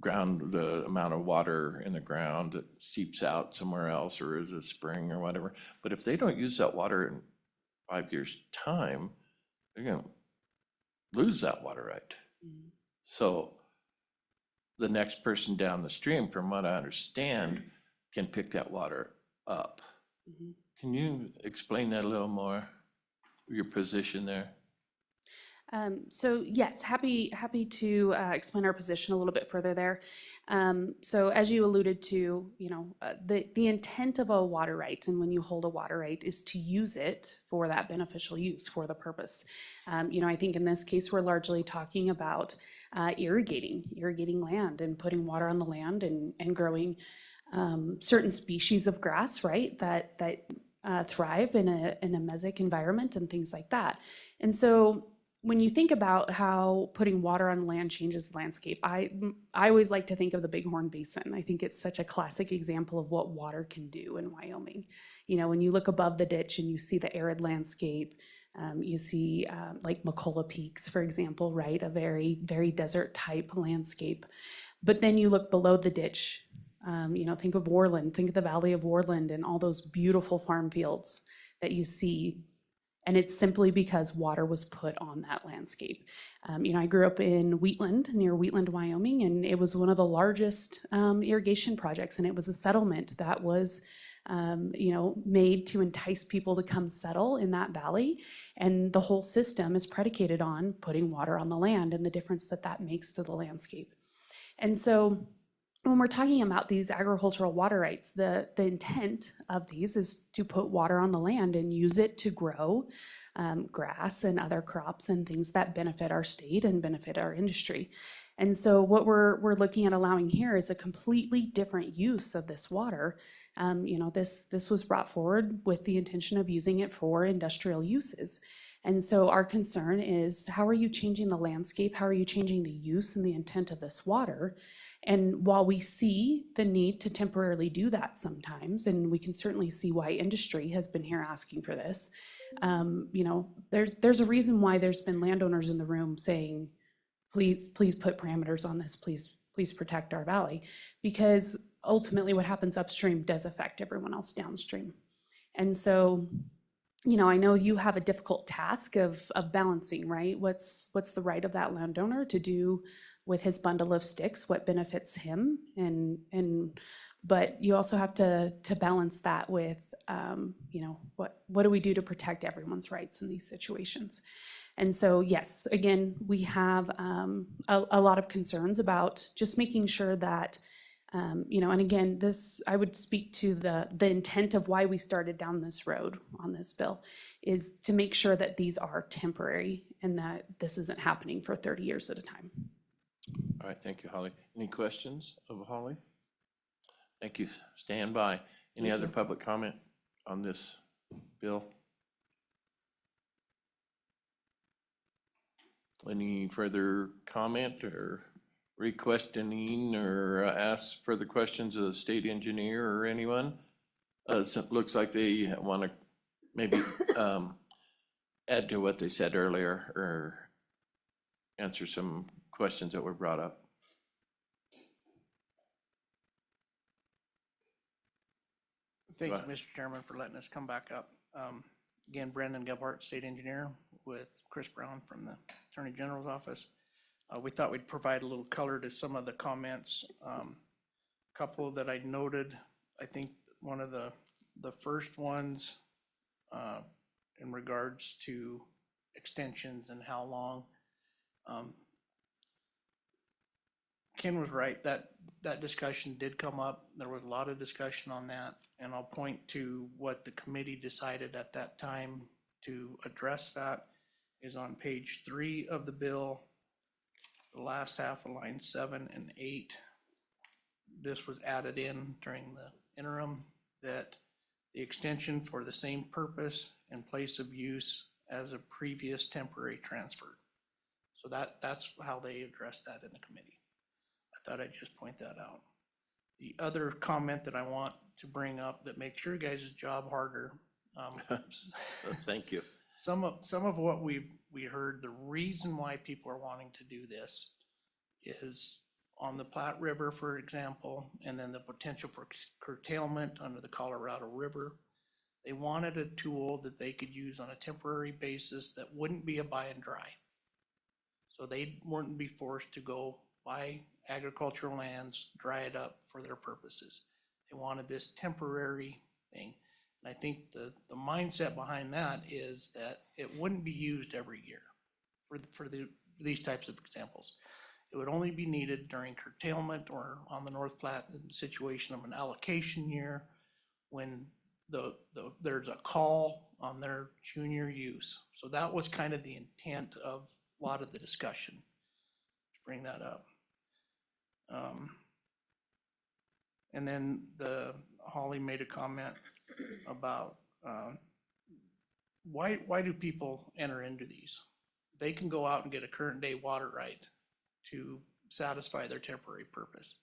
amount of water in the ground that seeps out somewhere else or is a spring or whatever. But if they don't use that water in 5 years' time, they're gonna lose that water right. So the next person down the stream, from what I understand, can pick that water up. Can you explain that a little more, your position there? So yes, happy to explain our position a little bit further there. So as you alluded to, the intent of a water right, and when you hold a water right, is to use it for that beneficial use, for the purpose. I think in this case, we're largely talking about irrigating land and putting water on the land and growing certain species of grass, right, that thrive in a mesic environment and things like that. And so when you think about how putting water on land changes the landscape, I always like to think of the Bighorn Basin. I think it's such a classic example of what water can do in Wyoming. When you look above the ditch and you see the arid landscape, you see like McCullough Peaks, for example, right? A very, very desert type landscape. But then you look below the ditch, think of Worland, think of the Valley of Worland and all those beautiful farm fields that you see. And it's simply because water was put on that landscape. I grew up in Wheatland, near Wheatland, Wyoming, and it was one of the largest irrigation projects. And it was a settlement that was, made to entice people to come settle in that valley. And the whole system is predicated on putting water on the land and the difference that that makes to the landscape. And so when we're talking about these agricultural water rights, the intent of these is to put water on the land and use it to grow grass and other crops and things that benefit our state and benefit our industry. And so what we're looking at allowing here is a completely different use of this water. This was brought forward with the intention of using it for industrial uses. And so our concern is, how are you changing the landscape? How are you changing the use and the intent of this water? And while we see the need to temporarily do that sometimes, and we can certainly see why industry has been here asking for this, there's a reason why there's been landowners in the room saying, please put parameters on this, please protect our valley, because ultimately what happens upstream does affect everyone else downstream. And so, I know you have a difficult task of balancing, right? What's the right of that landowner to do with his bundle of sticks, what benefits him, but you also have to balance that with, what do we do to protect everyone's rights in these situations? And so, yes, again, we have a lot of concerns about just making sure that, and again, I would speak to the intent of why we started down this road on this bill, is to make sure that these are temporary and that this isn't happening for 30 years at a time. All right, thank you, Holly. Any questions of Holly? Thank you. Stand by. Any other public comment on this bill? Any further comment or questioning or ask further questions of the state engineer or anyone? So it looks like they want to maybe add to what they said earlier or answer some questions that were brought up. Thank you, Mr. Chairman, for letting us come back up. Again, Brandon Gebhardt, State Engineer, with Chris Brown from the Attorney General's Office. We thought we'd provide a little color to some of the comments. Couple that I noted, I think one of the first ones in regards to extensions and how long. Ken was right, that discussion did come up. There was a lot of discussion on that. And I'll point to what the committee decided at that time to address that is on page 3 of the bill, the last half of line 7 and 8. This was added in during the interim, that the extension for the same purpose and place of use as a previous temporary transfer. So that's how they addressed that in the committee. I thought I'd just point that out. The other comment that I want to bring up that makes your guys' job harder, Thank you. some of what we heard, the reason why people are wanting to do this is on the Platte River, for example, and then the potential for curtailment under the Colorado River. They wanted a tool that they could use on a temporary basis that wouldn't be a buy and dry. So they wouldn't be forced to go buy agricultural lands, dry it up for their purposes. They wanted this temporary thing. And I think the mindset behind that is that it wouldn't be used every year for these types of examples. It would only be needed during curtailment or on the North Platte, in the situation of an allocation year when there's a call on their junior use. So that was kind of the intent of a lot of the discussion, to bring that up. And then Holly made a comment about why do people enter into these? They can go out and get a current day water right to satisfy their temporary purpose.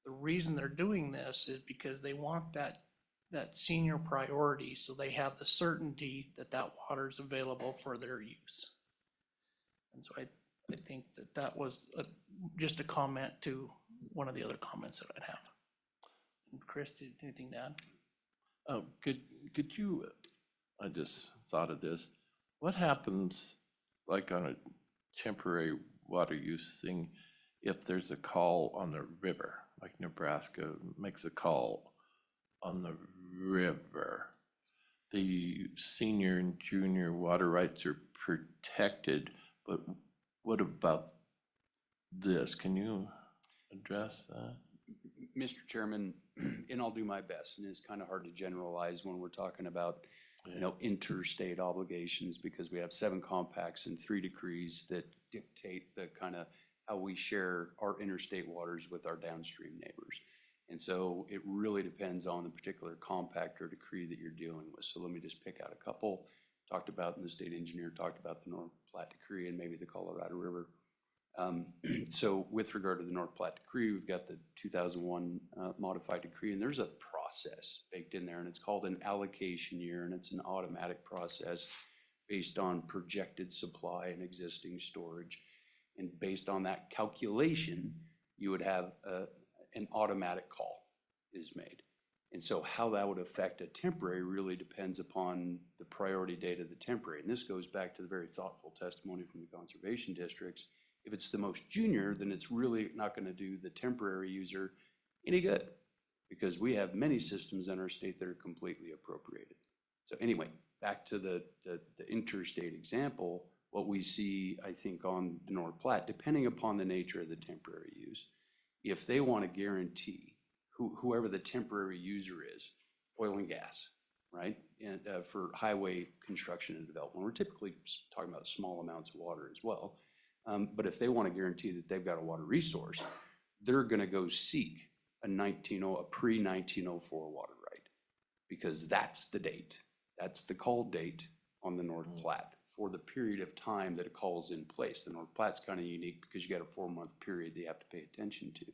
The reason they're doing this is because they want that senior priority, so they have the certainty that that water is available for their use. And so I think that was just a comment to one of the other comments that I'd have. And Chris, did anything to add? Could you, I just thought of this, what happens like on a temporary water use thing if there's a call on the river, like Nebraska makes a call on the river? The senior and junior water rights are protected, but what about this? Can you address that? Mr. Chairman, and I'll do my best, and it's kind of hard to generalize when we're talking about, interstate obligations, because we have 7 compacts and 3 decrees that dictate the kind of how we share our interstate waters with our downstream neighbors. And so it really depends on the particular compact or decree that you're dealing with. So let me just pick out a couple. Talked about, and the state engineer talked about the North Platte decree and maybe the Colorado River. So with regard to the North Platte decree, we've got the 2001 modified decree, and there's a process baked in there, and it's called an allocation year, and it's an automatic process based on projected supply and existing storage. And based on that calculation, you would have an automatic call is made. And so how that would affect a temporary really depends upon the priority date of the temporary. And this goes back to the very thoughtful testimony from the conservation districts. If it's the most junior, then it's really not going to do the temporary user any good, because we have many systems in our state that are completely appropriated. So anyway, back to the interstate example, what we see, I think, on the North Platte, depending upon the nature of the temporary use, if they want to guarantee whoever the temporary user is, oil and gas, right? And for highway construction and development, we're typically talking about small amounts of water as well. But if they want to guarantee that they've got a water resource, they're going to go seek a pre-1904 water right, because that's the date. That's the call date on the North Platte for the period of time that a call is in place. The North Platte's kind of unique because you got a 4-month period that you have to pay attention to.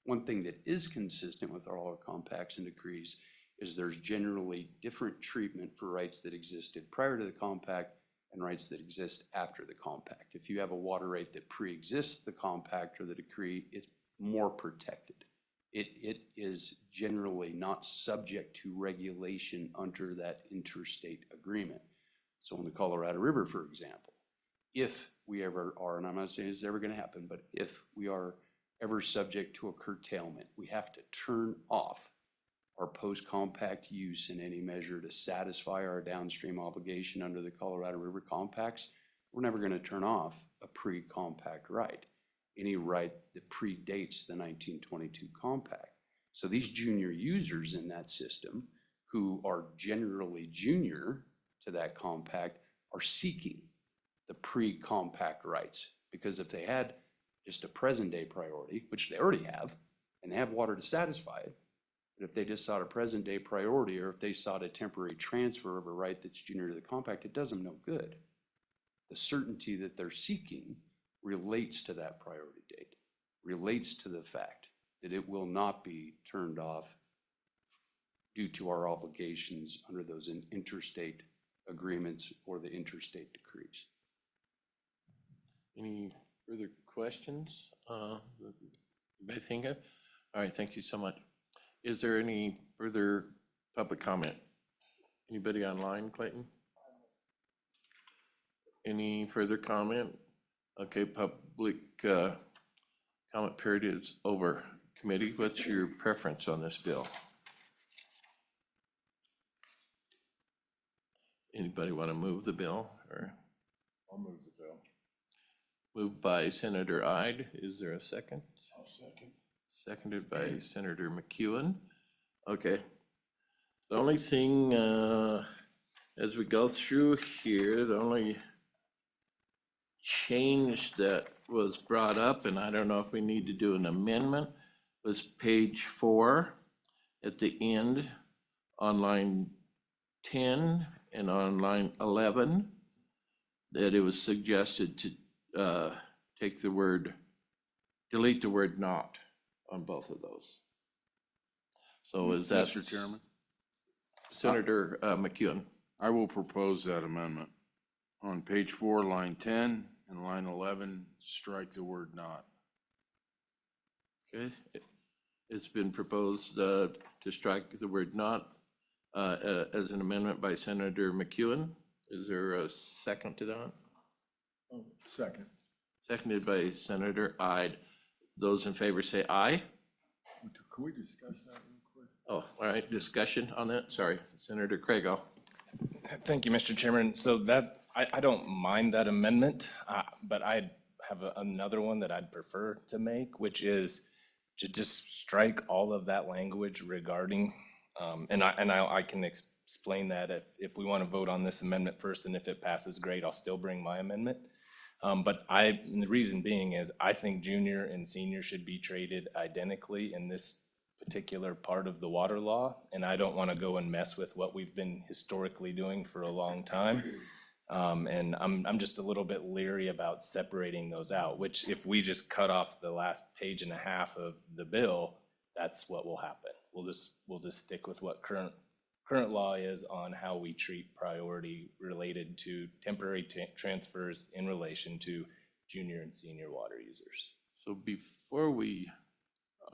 One thing that is consistent with all our compacts and decrees is there's generally different treatment for rights that existed prior to the compact and rights that exist after the compact. If you have a water right that pre-exists the compact or the decree, it's more protected. It is generally not subject to regulation under that interstate agreement. So on the Colorado River, for example, if we ever are, and I'm not saying it's ever going to happen, but if we are ever subject to a curtailment, we have to turn off our post-compact use in any measure to satisfy our downstream obligation under the Colorado River compacts. We're never going to turn off a pre-compact right. any right that predates the 1922 compact. So these junior users in that system, who are generally junior to that compact, are seeking the pre-compact rights. Because if they had just a present-day priority, which they already have, and they have water to satisfy it, but if they just sought a present-day priority, or if they sought a temporary transfer of a right that's junior to the compact, it does them no good. The certainty that they're seeking relates to that priority date, relates to the fact that it will not be turned off due to our obligations under those interstate agreements or the interstate decrees. Any further questions? Anybody think of? All right, thank you so much. Is there any further public comment? Anybody online, Clayton? Any further comment? Okay, public comment period is over. Committee, what's your preference on this bill? Anybody want to move the bill, or? I'll move the bill. Moved by Senator Ide. Is there a second? I'll second. Seconded by Senator McEwen. Okay. The only thing, as we go through here, the only change that was brought up, and I don't know if we need to do an amendment, was page 4 at the end on line 10 and on line 11, that it was suggested to take the word, delete the word not on both of those. So is that? Mr. Chairman, Senator McEwen. I will propose that amendment. On page 4, line 10 and line 11, strike the word not. Okay, it's been proposed to strike the word not as an amendment by Senator McEwen. Is there a second to that? Second. Seconded by Senator Ide. Those in favor say aye. Can we discuss that real quick? Oh, all right, discussion on that? Sorry, Senator Craigo. Thank you, Mr. Chairman. So that, I don't mind that amendment, but I have another one that I'd prefer to make, which is to just strike all of that language regarding, and I can explain that if we want to vote on this amendment first, and if it passes, great, I'll still bring my amendment. But the reason being is I think junior and senior should be treated identically in this particular part of the water law, and I don't want to go and mess with what we've been historically doing for a long time. And I'm just a little bit leery about separating those out, which if we just cut off the last page and a half of the bill, that's what will happen. We'll just stick with what current law is on how we treat priority related to temporary transfers in relation to junior and senior water users. So before we,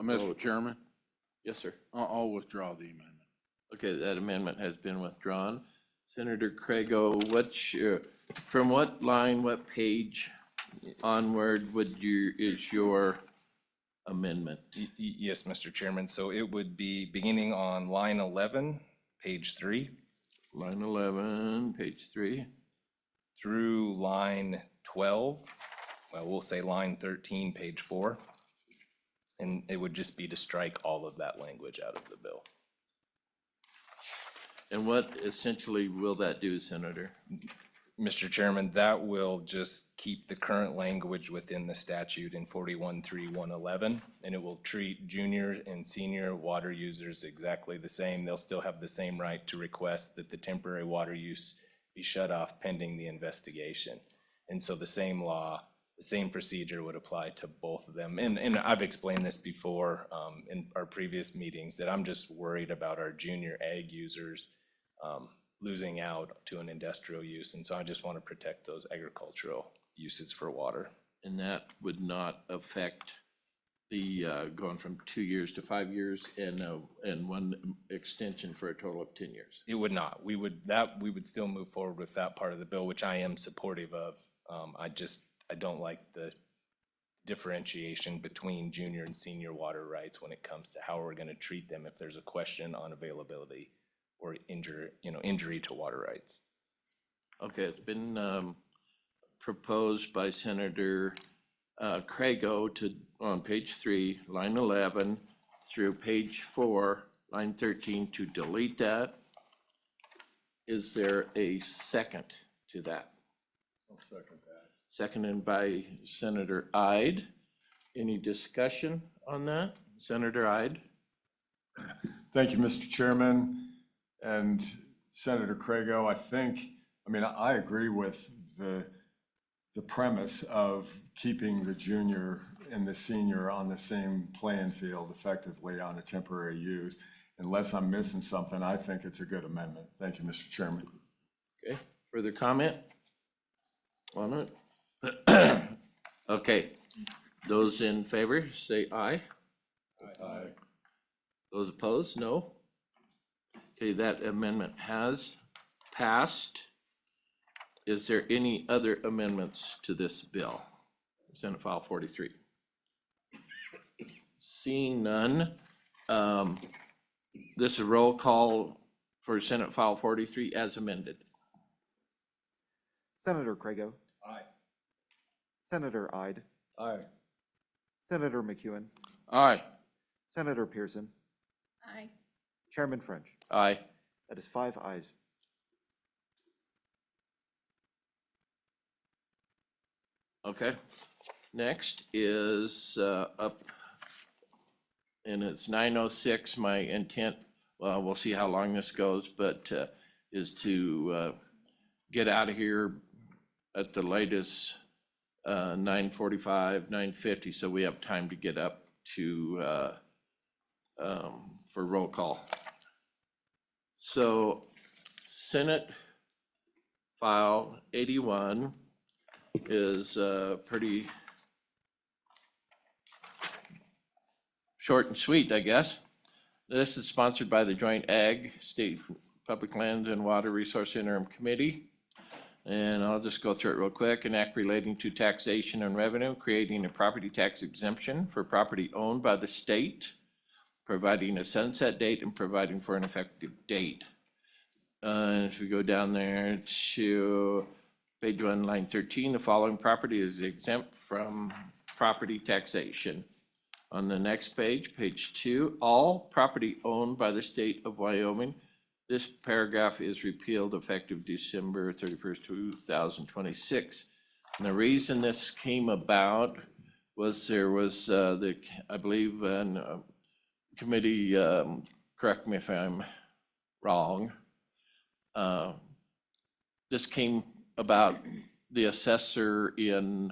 Mr. Chairman, yes, sir. I'll withdraw the amendment. Okay, that amendment has been withdrawn. Senator Craigo, what's your, from what line, what page onward is your amendment? Yes, Mr. Chairman. So it would be beginning on line 11, page 3. Line 11, page 3. Through line 12, well, we'll say line 13, page 4. And it would just be to strike all of that language out of the bill. And what essentially will that do, Senator? Mr. Chairman, that will just keep the current language within the statute in 41.3.111, and it will treat junior and senior water users exactly the same. They'll still have the same right to request that the temporary water use be shut off pending the investigation. And so the same law, the same procedure would apply to both of them. And I've explained this before in our previous meetings, that I'm just worried about our junior ag users losing out to an industrial use. And so I just want to protect those agricultural uses for water. And that would not affect the going from 2 years to 5 years and one extension for a total of 10 years? It would not. We would still move forward with that part of the bill, which I am supportive of. I don't like the differentiation between junior and senior water rights when it comes to how we're going to treat them if there's a question on availability or injury to water rights. Okay, it's been proposed by Senator Crago to, on page 3, line 11, through page 4, line 13, to delete that. Is there a second to that? I'll second that. Seconded by Senator Ide. Any discussion on that? Senator Ide? Thank you, Mr. Chairman. And Senator Crago, I agree with the premise of keeping the junior and the senior on the same playing field effectively on a temporary use. Unless I'm missing something, I think it's a good amendment. Thank you, Mr. Chairman. Okay, further comment on it? Okay, those in favor, say aye. Aye. Those opposed, no. Okay, that amendment has passed. Is there any other amendments to this bill? Senate File 43. Seeing none, this is a roll call for Senate File 43 as amended. Senator Crago, Aye. Senator Ide, Aye. Senator McEwen, Aye. Senator Pearson, Aye. Chairman French. Aye. That is 5 ayes. Okay, next is up, and it's 9:06. My intent, well, we'll see how long this goes, but is to get out of here at the latest 9:45, 9:50, so we have time to get up to for roll call. So Senate File 81 is pretty short and sweet, I guess. This is sponsored by the Joint Ag, State Public Lands and Water Resource Interim Committee. And I'll just go through it real quick. An act relating to taxation and revenue, creating a property tax exemption for property owned by the state, providing a sunset date and providing for an effective date. If we go down there to page 1, line 13, the following property is exempt from property taxation. On the next page, page 2, all property owned by the state of Wyoming. This paragraph is repealed effective December 31st, 2026. And the reason this came about was there was I believe, committee, correct me if I'm wrong. This came about the assessor in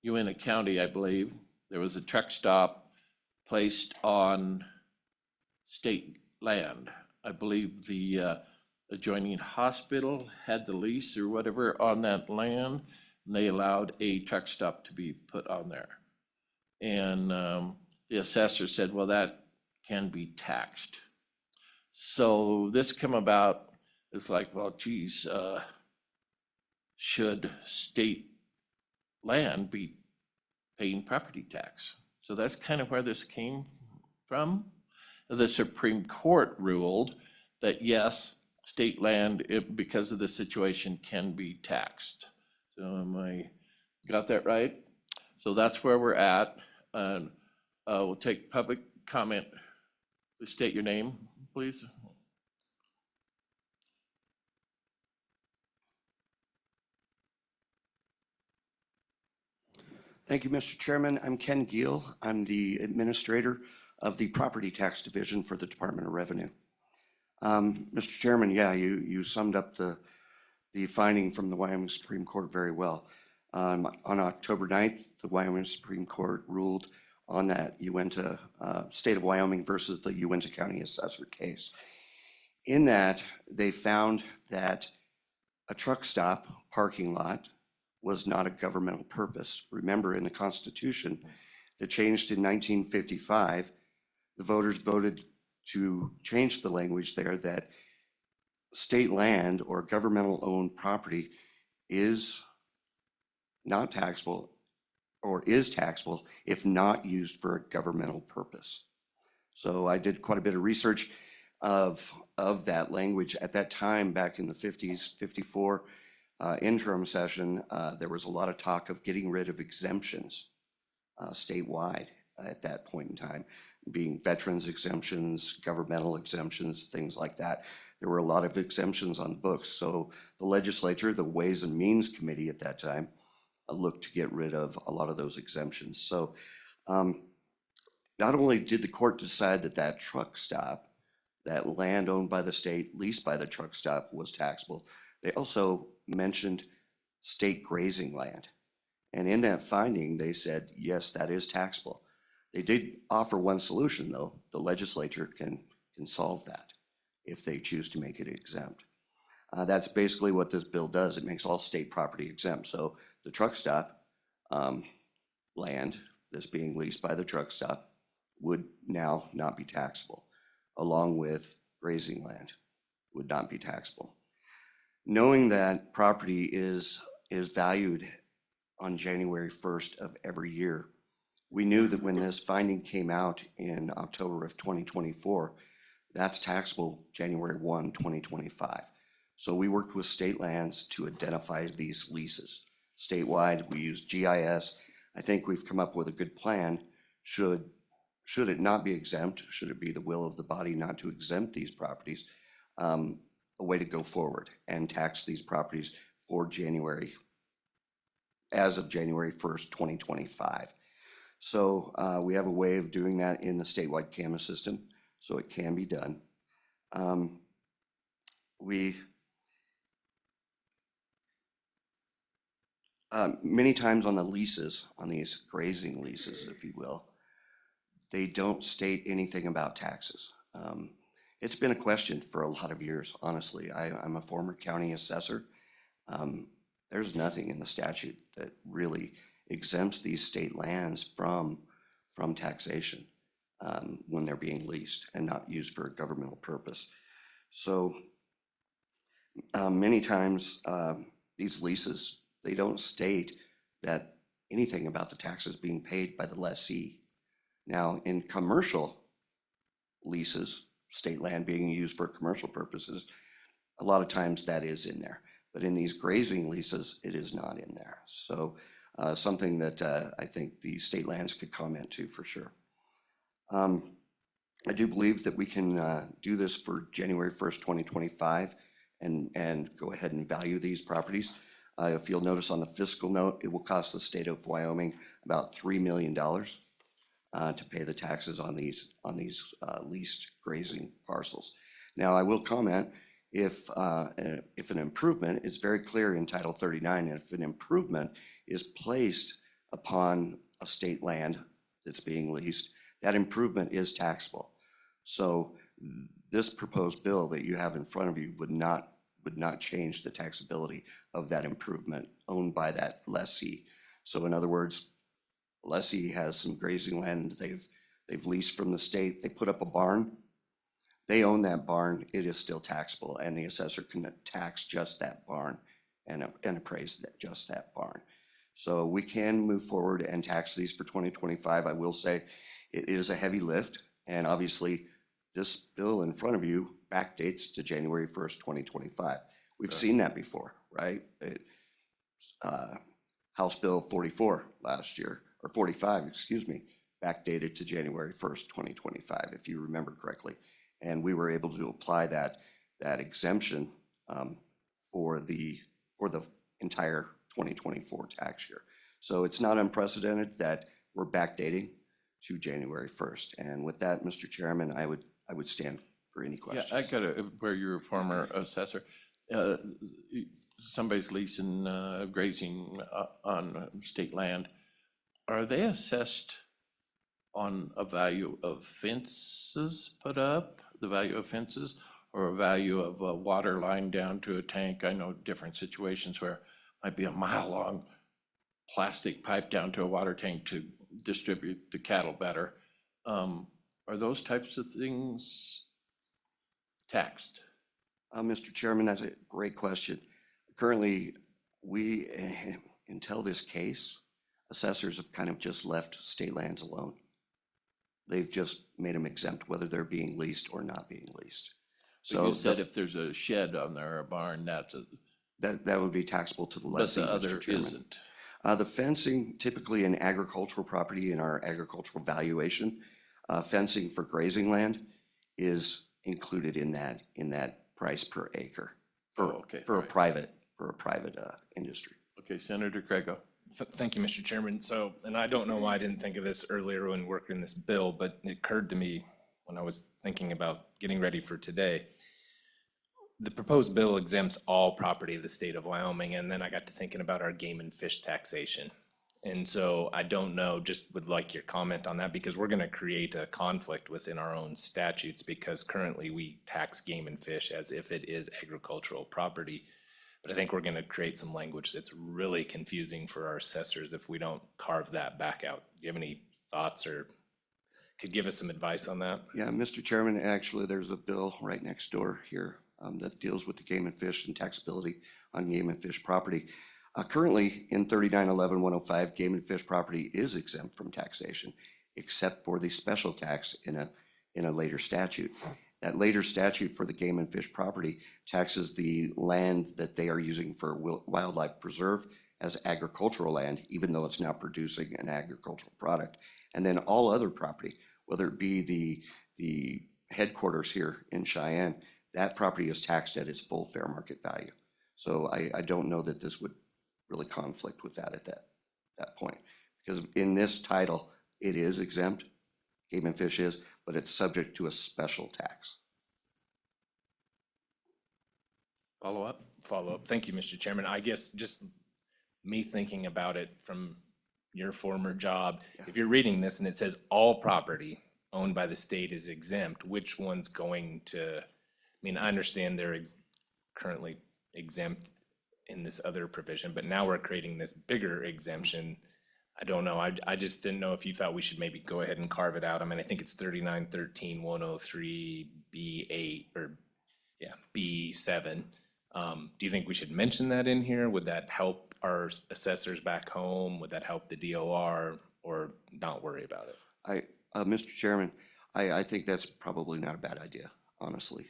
Uintah County, I believe. There was a truck stop placed on state land. I believe the adjoining hospital had the lease or whatever on that land, and they allowed a truck stop to be put on there. And the assessor said, well, that can be taxed. So this come about, it's like, well, geez, should state land be paying property tax? So that's kind of where this came from. The Supreme Court ruled that yes, state land, because of the situation, can be taxed. So am I got that right? So that's where we're at. And we'll take public comment. Please state your name, please. Thank you, Mr. Chairman. I'm Ken Giel. I'm the administrator of the Property Tax Division for the Department of Revenue. Mr. Chairman, yeah, you summed up the finding from the Wyoming Supreme Court very well. On October 9th, the Wyoming Supreme Court ruled on that Uintah, State of Wyoming versus the Uintah County Assessor case. In that, they found that a truck stop parking lot was not a governmental purpose. Remember, in the Constitution that changed in 1955, the voters voted to change the language there that state land or governmental owned property is not taxable or is taxable if not used for a governmental purpose. So I did quite a bit of research of that language at that time back in the 50s, 54 interim session. There was a lot of talk of getting rid of exemptions statewide at that point in time, being veterans exemptions, governmental exemptions, things like that. There were a lot of exemptions on the books. So the legislature, the Ways and Means Committee at that time, looked to get rid of a lot of those exemptions. So not only did the court decide that that truck stop, that land owned by the state, leased by the truck stop was taxable, they also mentioned state grazing land. And in that finding, they said, yes, that is taxable. They did offer one solution, though. The legislature can solve that if they choose to make it exempt. That's basically what this bill does. It makes all state property exempt. So the truck stop land that's being leased by the truck stop would now not be taxable, along with grazing land would not be taxable. Knowing that property is valued on January 1st of every year, we knew that when this finding came out in October of 2024, that's taxable January 1, 2025. So we worked with state lands to identify these leases. Statewide, we used GIS. I think we've come up with a good plan. Should it not be exempt, should it be the will of the body not to exempt these properties, a way to go forward and tax these properties for January, as of January 1st, 2025. So we have a way of doing that in the statewide CAMA system, so it can be done. Many times on the leases, on these grazing leases, if you will, they don't state anything about taxes. It's been a question for a lot of years, honestly. I'm a former county assessor. There's nothing in the statute that really exempts these state lands from taxation when they're being leased and not used for a governmental purpose. So many times these leases, they don't state that anything about the taxes being paid by the lessee. Now, in commercial leases, state land being used for commercial purposes, a lot of times that is in there. But in these grazing leases, it is not in there. So something that I think the state lands could comment to for sure. I do believe that we can do this for January 1st, 2025 and go ahead and value these properties. If you'll notice on the fiscal note, it will cost the state of Wyoming about $3 million to pay the taxes on these leased grazing parcels. Now, I will comment, if an improvement, it's very clear in Title 39, if an improvement is placed upon a state land that's being leased, that improvement is taxable. So this proposed bill that you have in front of you would not change the taxability of that improvement owned by that lessee. So in other words, lessee has some grazing land they've leased from the state. They put up a barn. They own that barn. It is still taxable, and the assessor can tax just that barn and appraise just that barn. So we can move forward and tax these for 2025. I will say it is a heavy lift, and obviously this bill in front of you backdates to January 1st, 2025. We've seen that before, right? House Bill 44 last year, or 45, excuse me, backdated to January 1st, 2025, if you remember correctly. And we were able to apply that exemption for the entire 2024 tax year. So it's not unprecedented that we're backdating to January 1st. And with that, Mr. Chairman, I would stand for any questions. Yeah, I got it, where you're a former assessor. Somebody's leasing grazing on state land. Are they assessed on a value of fences put up, the value of fences, or a value of a water line down to a tank? I know different situations where it might be a mile-long plastic pipe down to a water tank to distribute the cattle better. Are those types of things taxed? Mr. Chairman, that's a great question. Currently, until this case, assessors have kind of just left state lands alone. They've just made them exempt, whether they're being leased or not being leased. So you said if there's a shed on there, or a barn, that would be taxable to the but lessee, the other Mr. Chairman. isn't. The fencing, typically in agricultural property, in our agricultural valuation, fencing for grazing land is included in that price per acre Oh, okay, for a alright. private industry. Okay, Senator Craigo. Thank you, Mr. Chairman. So, and I don't know why I didn't think of this earlier when working this bill, but it occurred to me when I was thinking about getting ready for today. The proposed bill exempts all property of the state of Wyoming, and then I got to thinking about our game and fish taxation. And so I don't know, just would like your comment on that, because we're gonna create a conflict within our own statutes, because currently we tax game and fish as if it is agricultural property. But I think we're gonna create some language that's really confusing for our assessors if we don't carve that back out. Do you have any thoughts or could give us some advice on that? Yeah, Mr. Chairman, actually, there's a bill right next door here that deals with the game and fish and taxability on game and fish property. Currently, in 3911-105, game and fish property is exempt from taxation, except for the special tax in a later statute. That later statute for the game and fish property taxes the land that they are using for wildlife preserve as agricultural land, even though it's not producing an agricultural product. And then all other property, whether it be the headquarters here in Cheyenne, that property is taxed at its full fair market value. So I don't know that this would really conflict with that at that point. Because in this title, it is exempt, game and fish is, but it's subject to a special tax. Follow up? Follow up. Thank you, Mr. Chairman. I guess just me thinking about it from your former job, if you're reading this and it says all property owned by the state is exempt, which one's going to, I mean, I understand they're currently exempt in this other provision, but now we're creating this bigger exemption. I don't know. I just didn't know if you thought we should maybe go ahead and carve it out. I mean, I think it's 3913-103B8 or B7. Do you think we should mention that in here? Would that help our assessors back home? Would that help the DOR or not worry about it? Mr. Chairman, I think that's probably not a bad idea, honestly.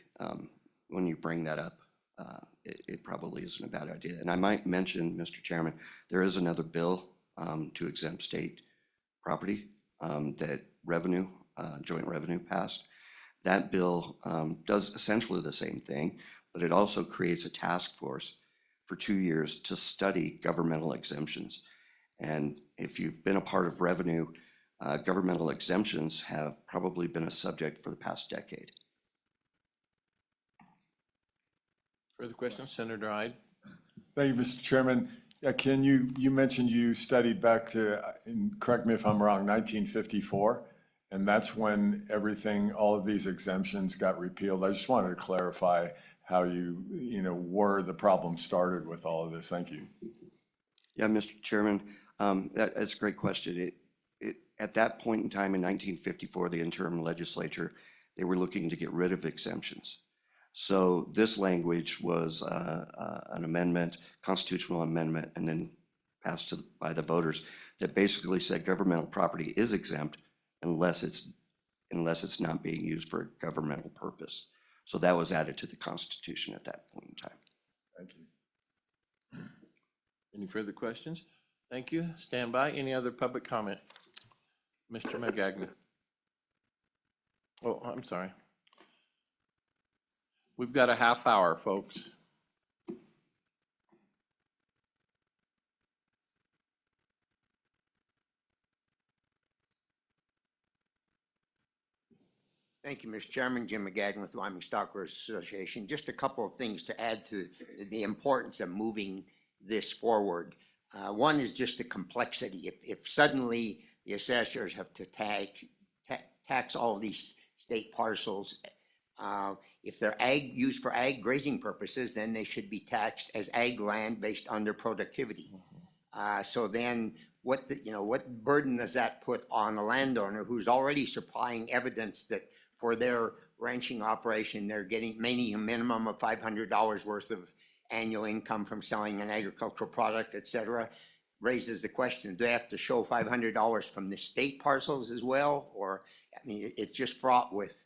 When you bring that up, it probably isn't a bad idea. And I might mention, Mr. Chairman, there is another bill to exempt state property that joint revenue passed. That bill does essentially the same thing, but it also creates a task force for 2 years to study governmental exemptions. And if you've been a part of revenue, governmental exemptions have probably been a subject for the past decade. Further questions? Senator Hyde? Thank you, Mr. Chairman. Yeah, Ken, you mentioned you studied back to, and correct me if I'm wrong, 1954, and that's when all of these exemptions got repealed. I just wanted to clarify how where the problem started with all of this. Thank you. Yeah, Mr. Chairman, that's a great question. At that point in time in 1954, the interim legislature, they were looking to get rid of exemptions. So this language was an amendment, constitutional amendment, and then passed by the voters that basically said governmental property is exempt unless it's not being used for a governmental purpose. So that was added to the Constitution at that point in time. Thank you. Any further questions? Thank you. Stand by. Any other public comment? Mr. Magagna. Oh, I'm sorry. We've got a half hour, folks. Thank you, Mr. Chairman. Jim McGagnon with Wyoming Stockbrokers Association. Just a couple of things to add to the importance of moving this forward. One is just the complexity. If suddenly the assessors have to tax all of these state parcels, if they're used for ag grazing purposes, then they should be taxed as ag land based on their productivity. So then what burden does that put on a landowner who's already supplying evidence that for their ranching operation, they're getting a minimum of $500 worth of annual income from selling an agricultural product, et cetera? Raises the question, do they have to show $500 from the state parcels as well? Or, I mean, it's just fraught with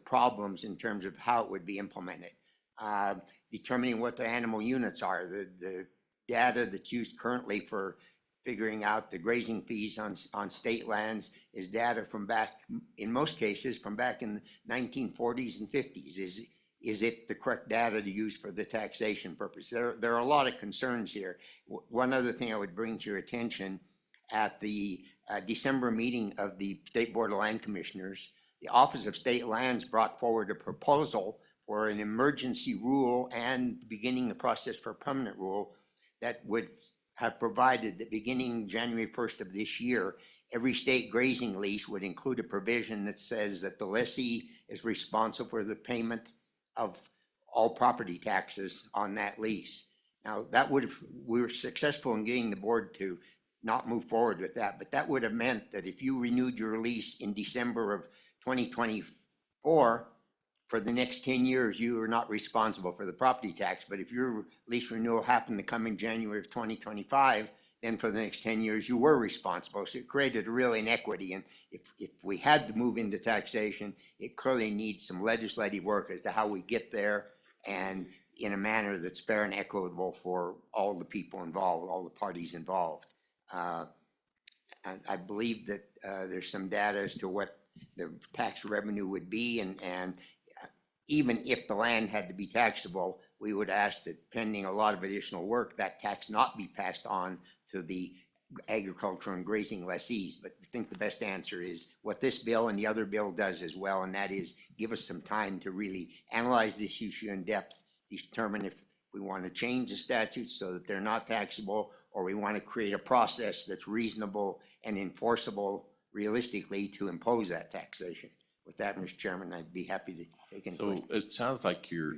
problems in terms of how it would be implemented. Determining what the animal units are, the data that's used currently for figuring out the grazing fees on state lands is data from back, in most cases, from back in the 1940s and 50s. Is it the correct data to use for the taxation purpose? There are a lot of concerns here. One other thing I would bring to your attention, at the December meeting of the State Board of Land Commissioners, the Office of State Lands brought forward a proposal for an emergency rule and beginning the process for a permanent rule that would have provided that beginning January 1st of this year, every state grazing lease would include a provision that says that the lessee is responsible for the payment of all property taxes on that lease. Now, that would have, we were successful in getting the board to not move forward with that, but that would have meant that if you renewed your lease in December of 2024, for the next 10 years, you are not responsible for the property tax. But if your lease renewal happened to come in January of 2025, then for the next 10 years, you were responsible. So it created a real inequity. And if we had to move into taxation, it clearly needs some legislative work as to how we get there, and in a manner that's fair and equitable for all the people involved, all the parties involved. And I believe that there's some data as to what the tax revenue would be, and even if the land had to be taxable, we would ask that pending a lot of additional work, that tax not be passed on to the agriculture and grazing lessees. But I think the best answer is what this bill and the other bill does as well, and that is give us some time to really analyze this issue in depth, determine if we want to change the statutes so that they're not taxable, or we want to create a process that's reasonable and enforceable realistically to impose that taxation. With that, Mr. Chairman, I'd be happy to take any So questions. it sounds like you're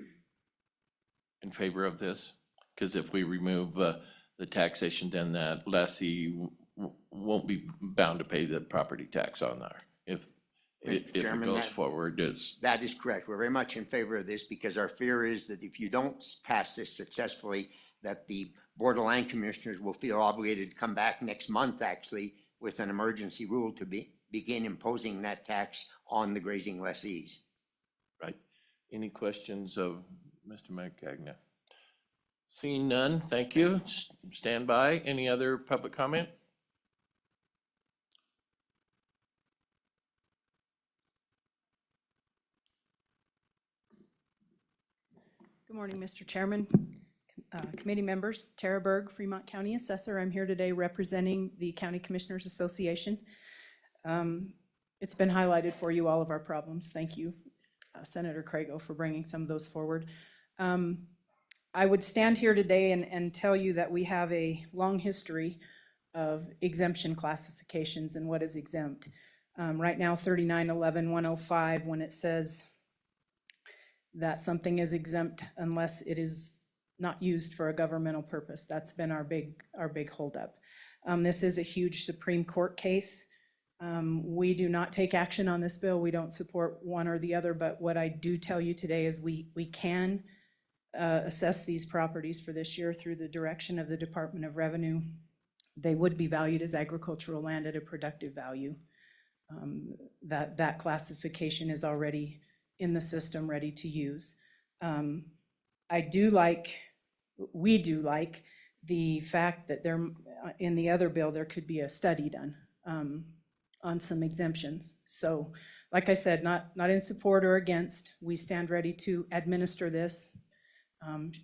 in favor of this, because if we remove the taxation, then that lessee won't be bound to pay the property tax on there. If it Chairman, goes that- forward, it's, That is correct. We're very much in favor of this because our fear is that if you don't pass this successfully, that the Board of Land Commissioners will feel obligated to come back next month, actually, with an emergency rule to begin imposing that tax on the grazing lessees. right. Any questions of Mr. McCagna? Seeing none, thank you. Stand by. Any other public comment? Good morning, Mr. Chairman, committee members. Tara Berg, Fremont County Assessor. I'm here today representing the County Commissioners Association. It's been highlighted for you, all of our problems. Thank you, Senator Crago, for bringing some of those forward. I would stand here today and tell you that we have a long history of exemption classifications and what is exempt. Right now, 3911-105, when it says that something is exempt unless it is not used for a governmental purpose. That's been our big holdup. This is a huge Supreme Court case. We do not take action on this bill. We don't support one or the other, but what I do tell you today is we can assess these properties for this year through the direction of the Department of Revenue. They would be valued as agricultural land at a productive value. That classification is already in the system, ready to use. We do like the fact that there, in the other bill, there could be a study done on some exemptions. So, like I said, not in support or against. We stand ready to administer this.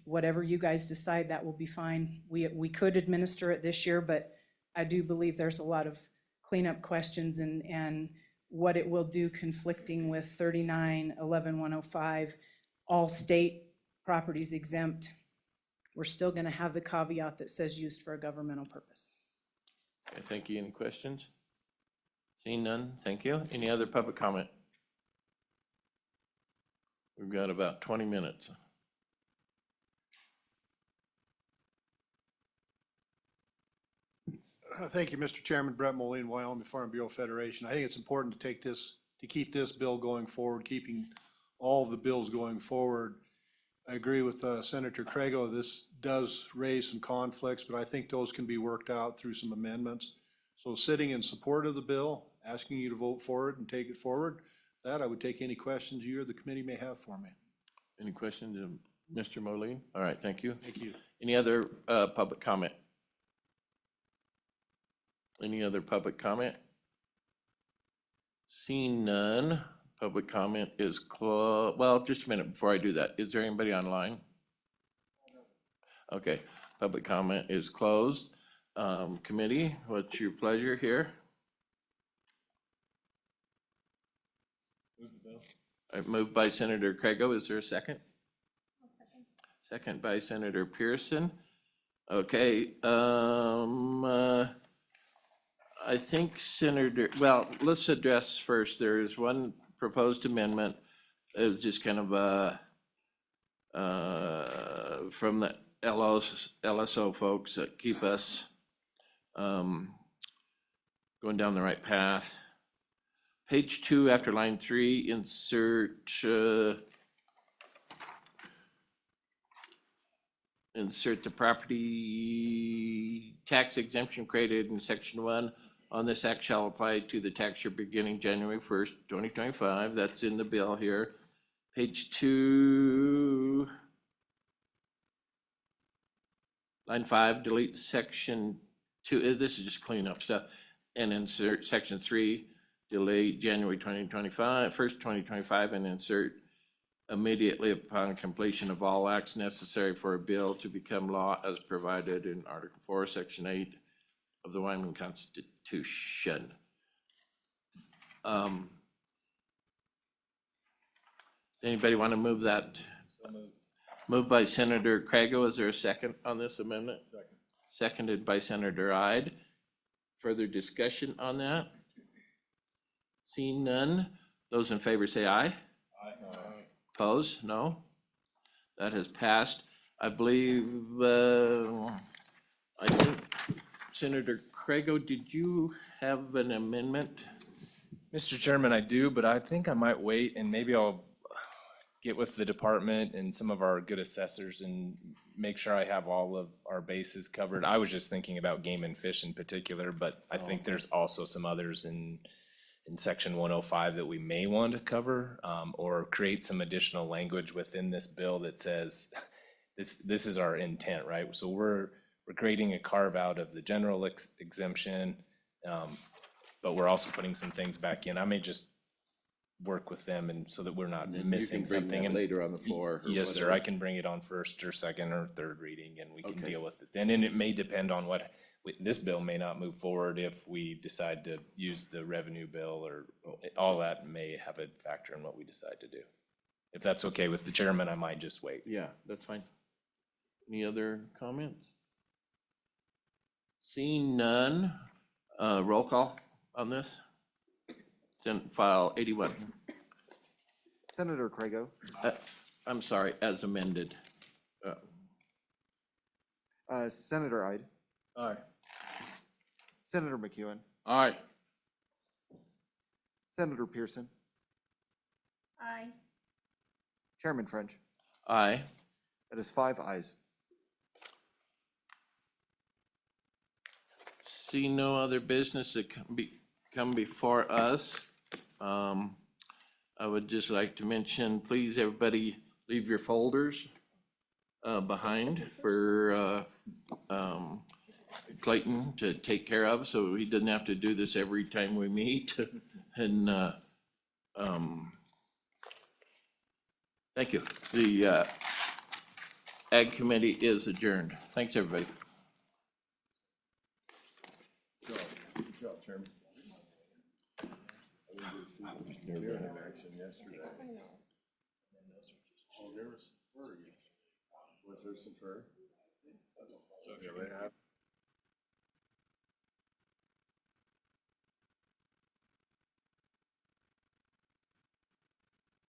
Whatever you guys decide, that will be fine. We could administer it this year, but I do believe there's a lot of cleanup questions and what it will do conflicting with 3911-105, all state properties exempt. We're still gonna have the caveat that says used for a governmental purpose. Okay, thank you. Any questions? Seeing none, thank you. Any other public comment? We've got about 20 minutes. Thank you, Mr. Chairman. Brett Moline, Wyoming Farm Bureau Federation. I think it's important to keep this bill going forward, keeping all the bills going forward. I agree with Senator Crago. This does raise some conflicts, but I think those can be worked out through some amendments. So sitting in support of the bill, asking you to vote for it and take it forward, that I would take any questions you or the committee may have for me. Any questions of Mr. Moline? All right, thank you. Thank you. Any other public comment? Any other public comment? Seeing none, public comment is well, just a minute before I do that. Is there anybody online? Okay, public comment is closed. Committee, what's your pleasure here? Moved by Senator Craigo. Is there a second? Second by Senator Pearson. Okay, I think Senator, well, let's address first, there is one proposed amendment. It was just kind of from the LSO folks that keep us going down the right path. Page 2, after line 3, insert the property tax exemption created in section 1 on this act shall apply to the tax year beginning January 1st, 2025. That's in the bill here. Page 2, line 5, delete section 2. This is just cleanup stuff. And insert section 3, delete January 2025, 1st, 2025, and insert immediately upon completion of all acts necessary for a bill to become law as provided in Article 4, Section 8 of the Wyoming Constitution. Anybody want to move that? Moved by Senator Craigo. Is there a second on this amendment? Seconded by Senator Ide. Further discussion on that? Seeing none, those in favor say aye. Opposed? No? That has passed. I believe, I think Senator Craigo, did you have an amendment? Mr. Chairman, I do, but I think I might wait and maybe I'll get with the department and some of our good assessors and make sure I have all of our bases covered. I was just thinking about game and fish in particular, but I think there's also some others in section 105 that we may want to cover, or create some additional language within this bill that says, this is our intent, right? So we're creating a carve out of the general exemption, but we're also putting some things back in. I may just work with them and so that we're not missing something. And later on the floor. or yes, sir, whatever. I can bring it on first or second or third reading and we can deal with it then. And it may depend on what, this bill may not move forward if we decide to use the revenue bill, or all that may have a factor in what we decide to do. If that's okay with the chairman, I might just wait. Yeah, that's fine. Any other comments? Seeing none, roll call on this. Senate File 81. Senator Craigo, I'm sorry, as amended. Senator Ide, Aye. Senator McEwen, Aye. Senator Pearson, Aye. Chairman French. Aye. That is 5 ayes. See no other business that come before us. I would just like to mention, please, everybody, leave your folders behind for Clayton to take care of, so he doesn't have to do this every time we meet. And thank you. The Ag Committee is adjourned. Thanks, everybody. Good job, Chairman. I didn't see the deer in action yesterday. Oh, there was fur. Was there some fur? Yeah, they have.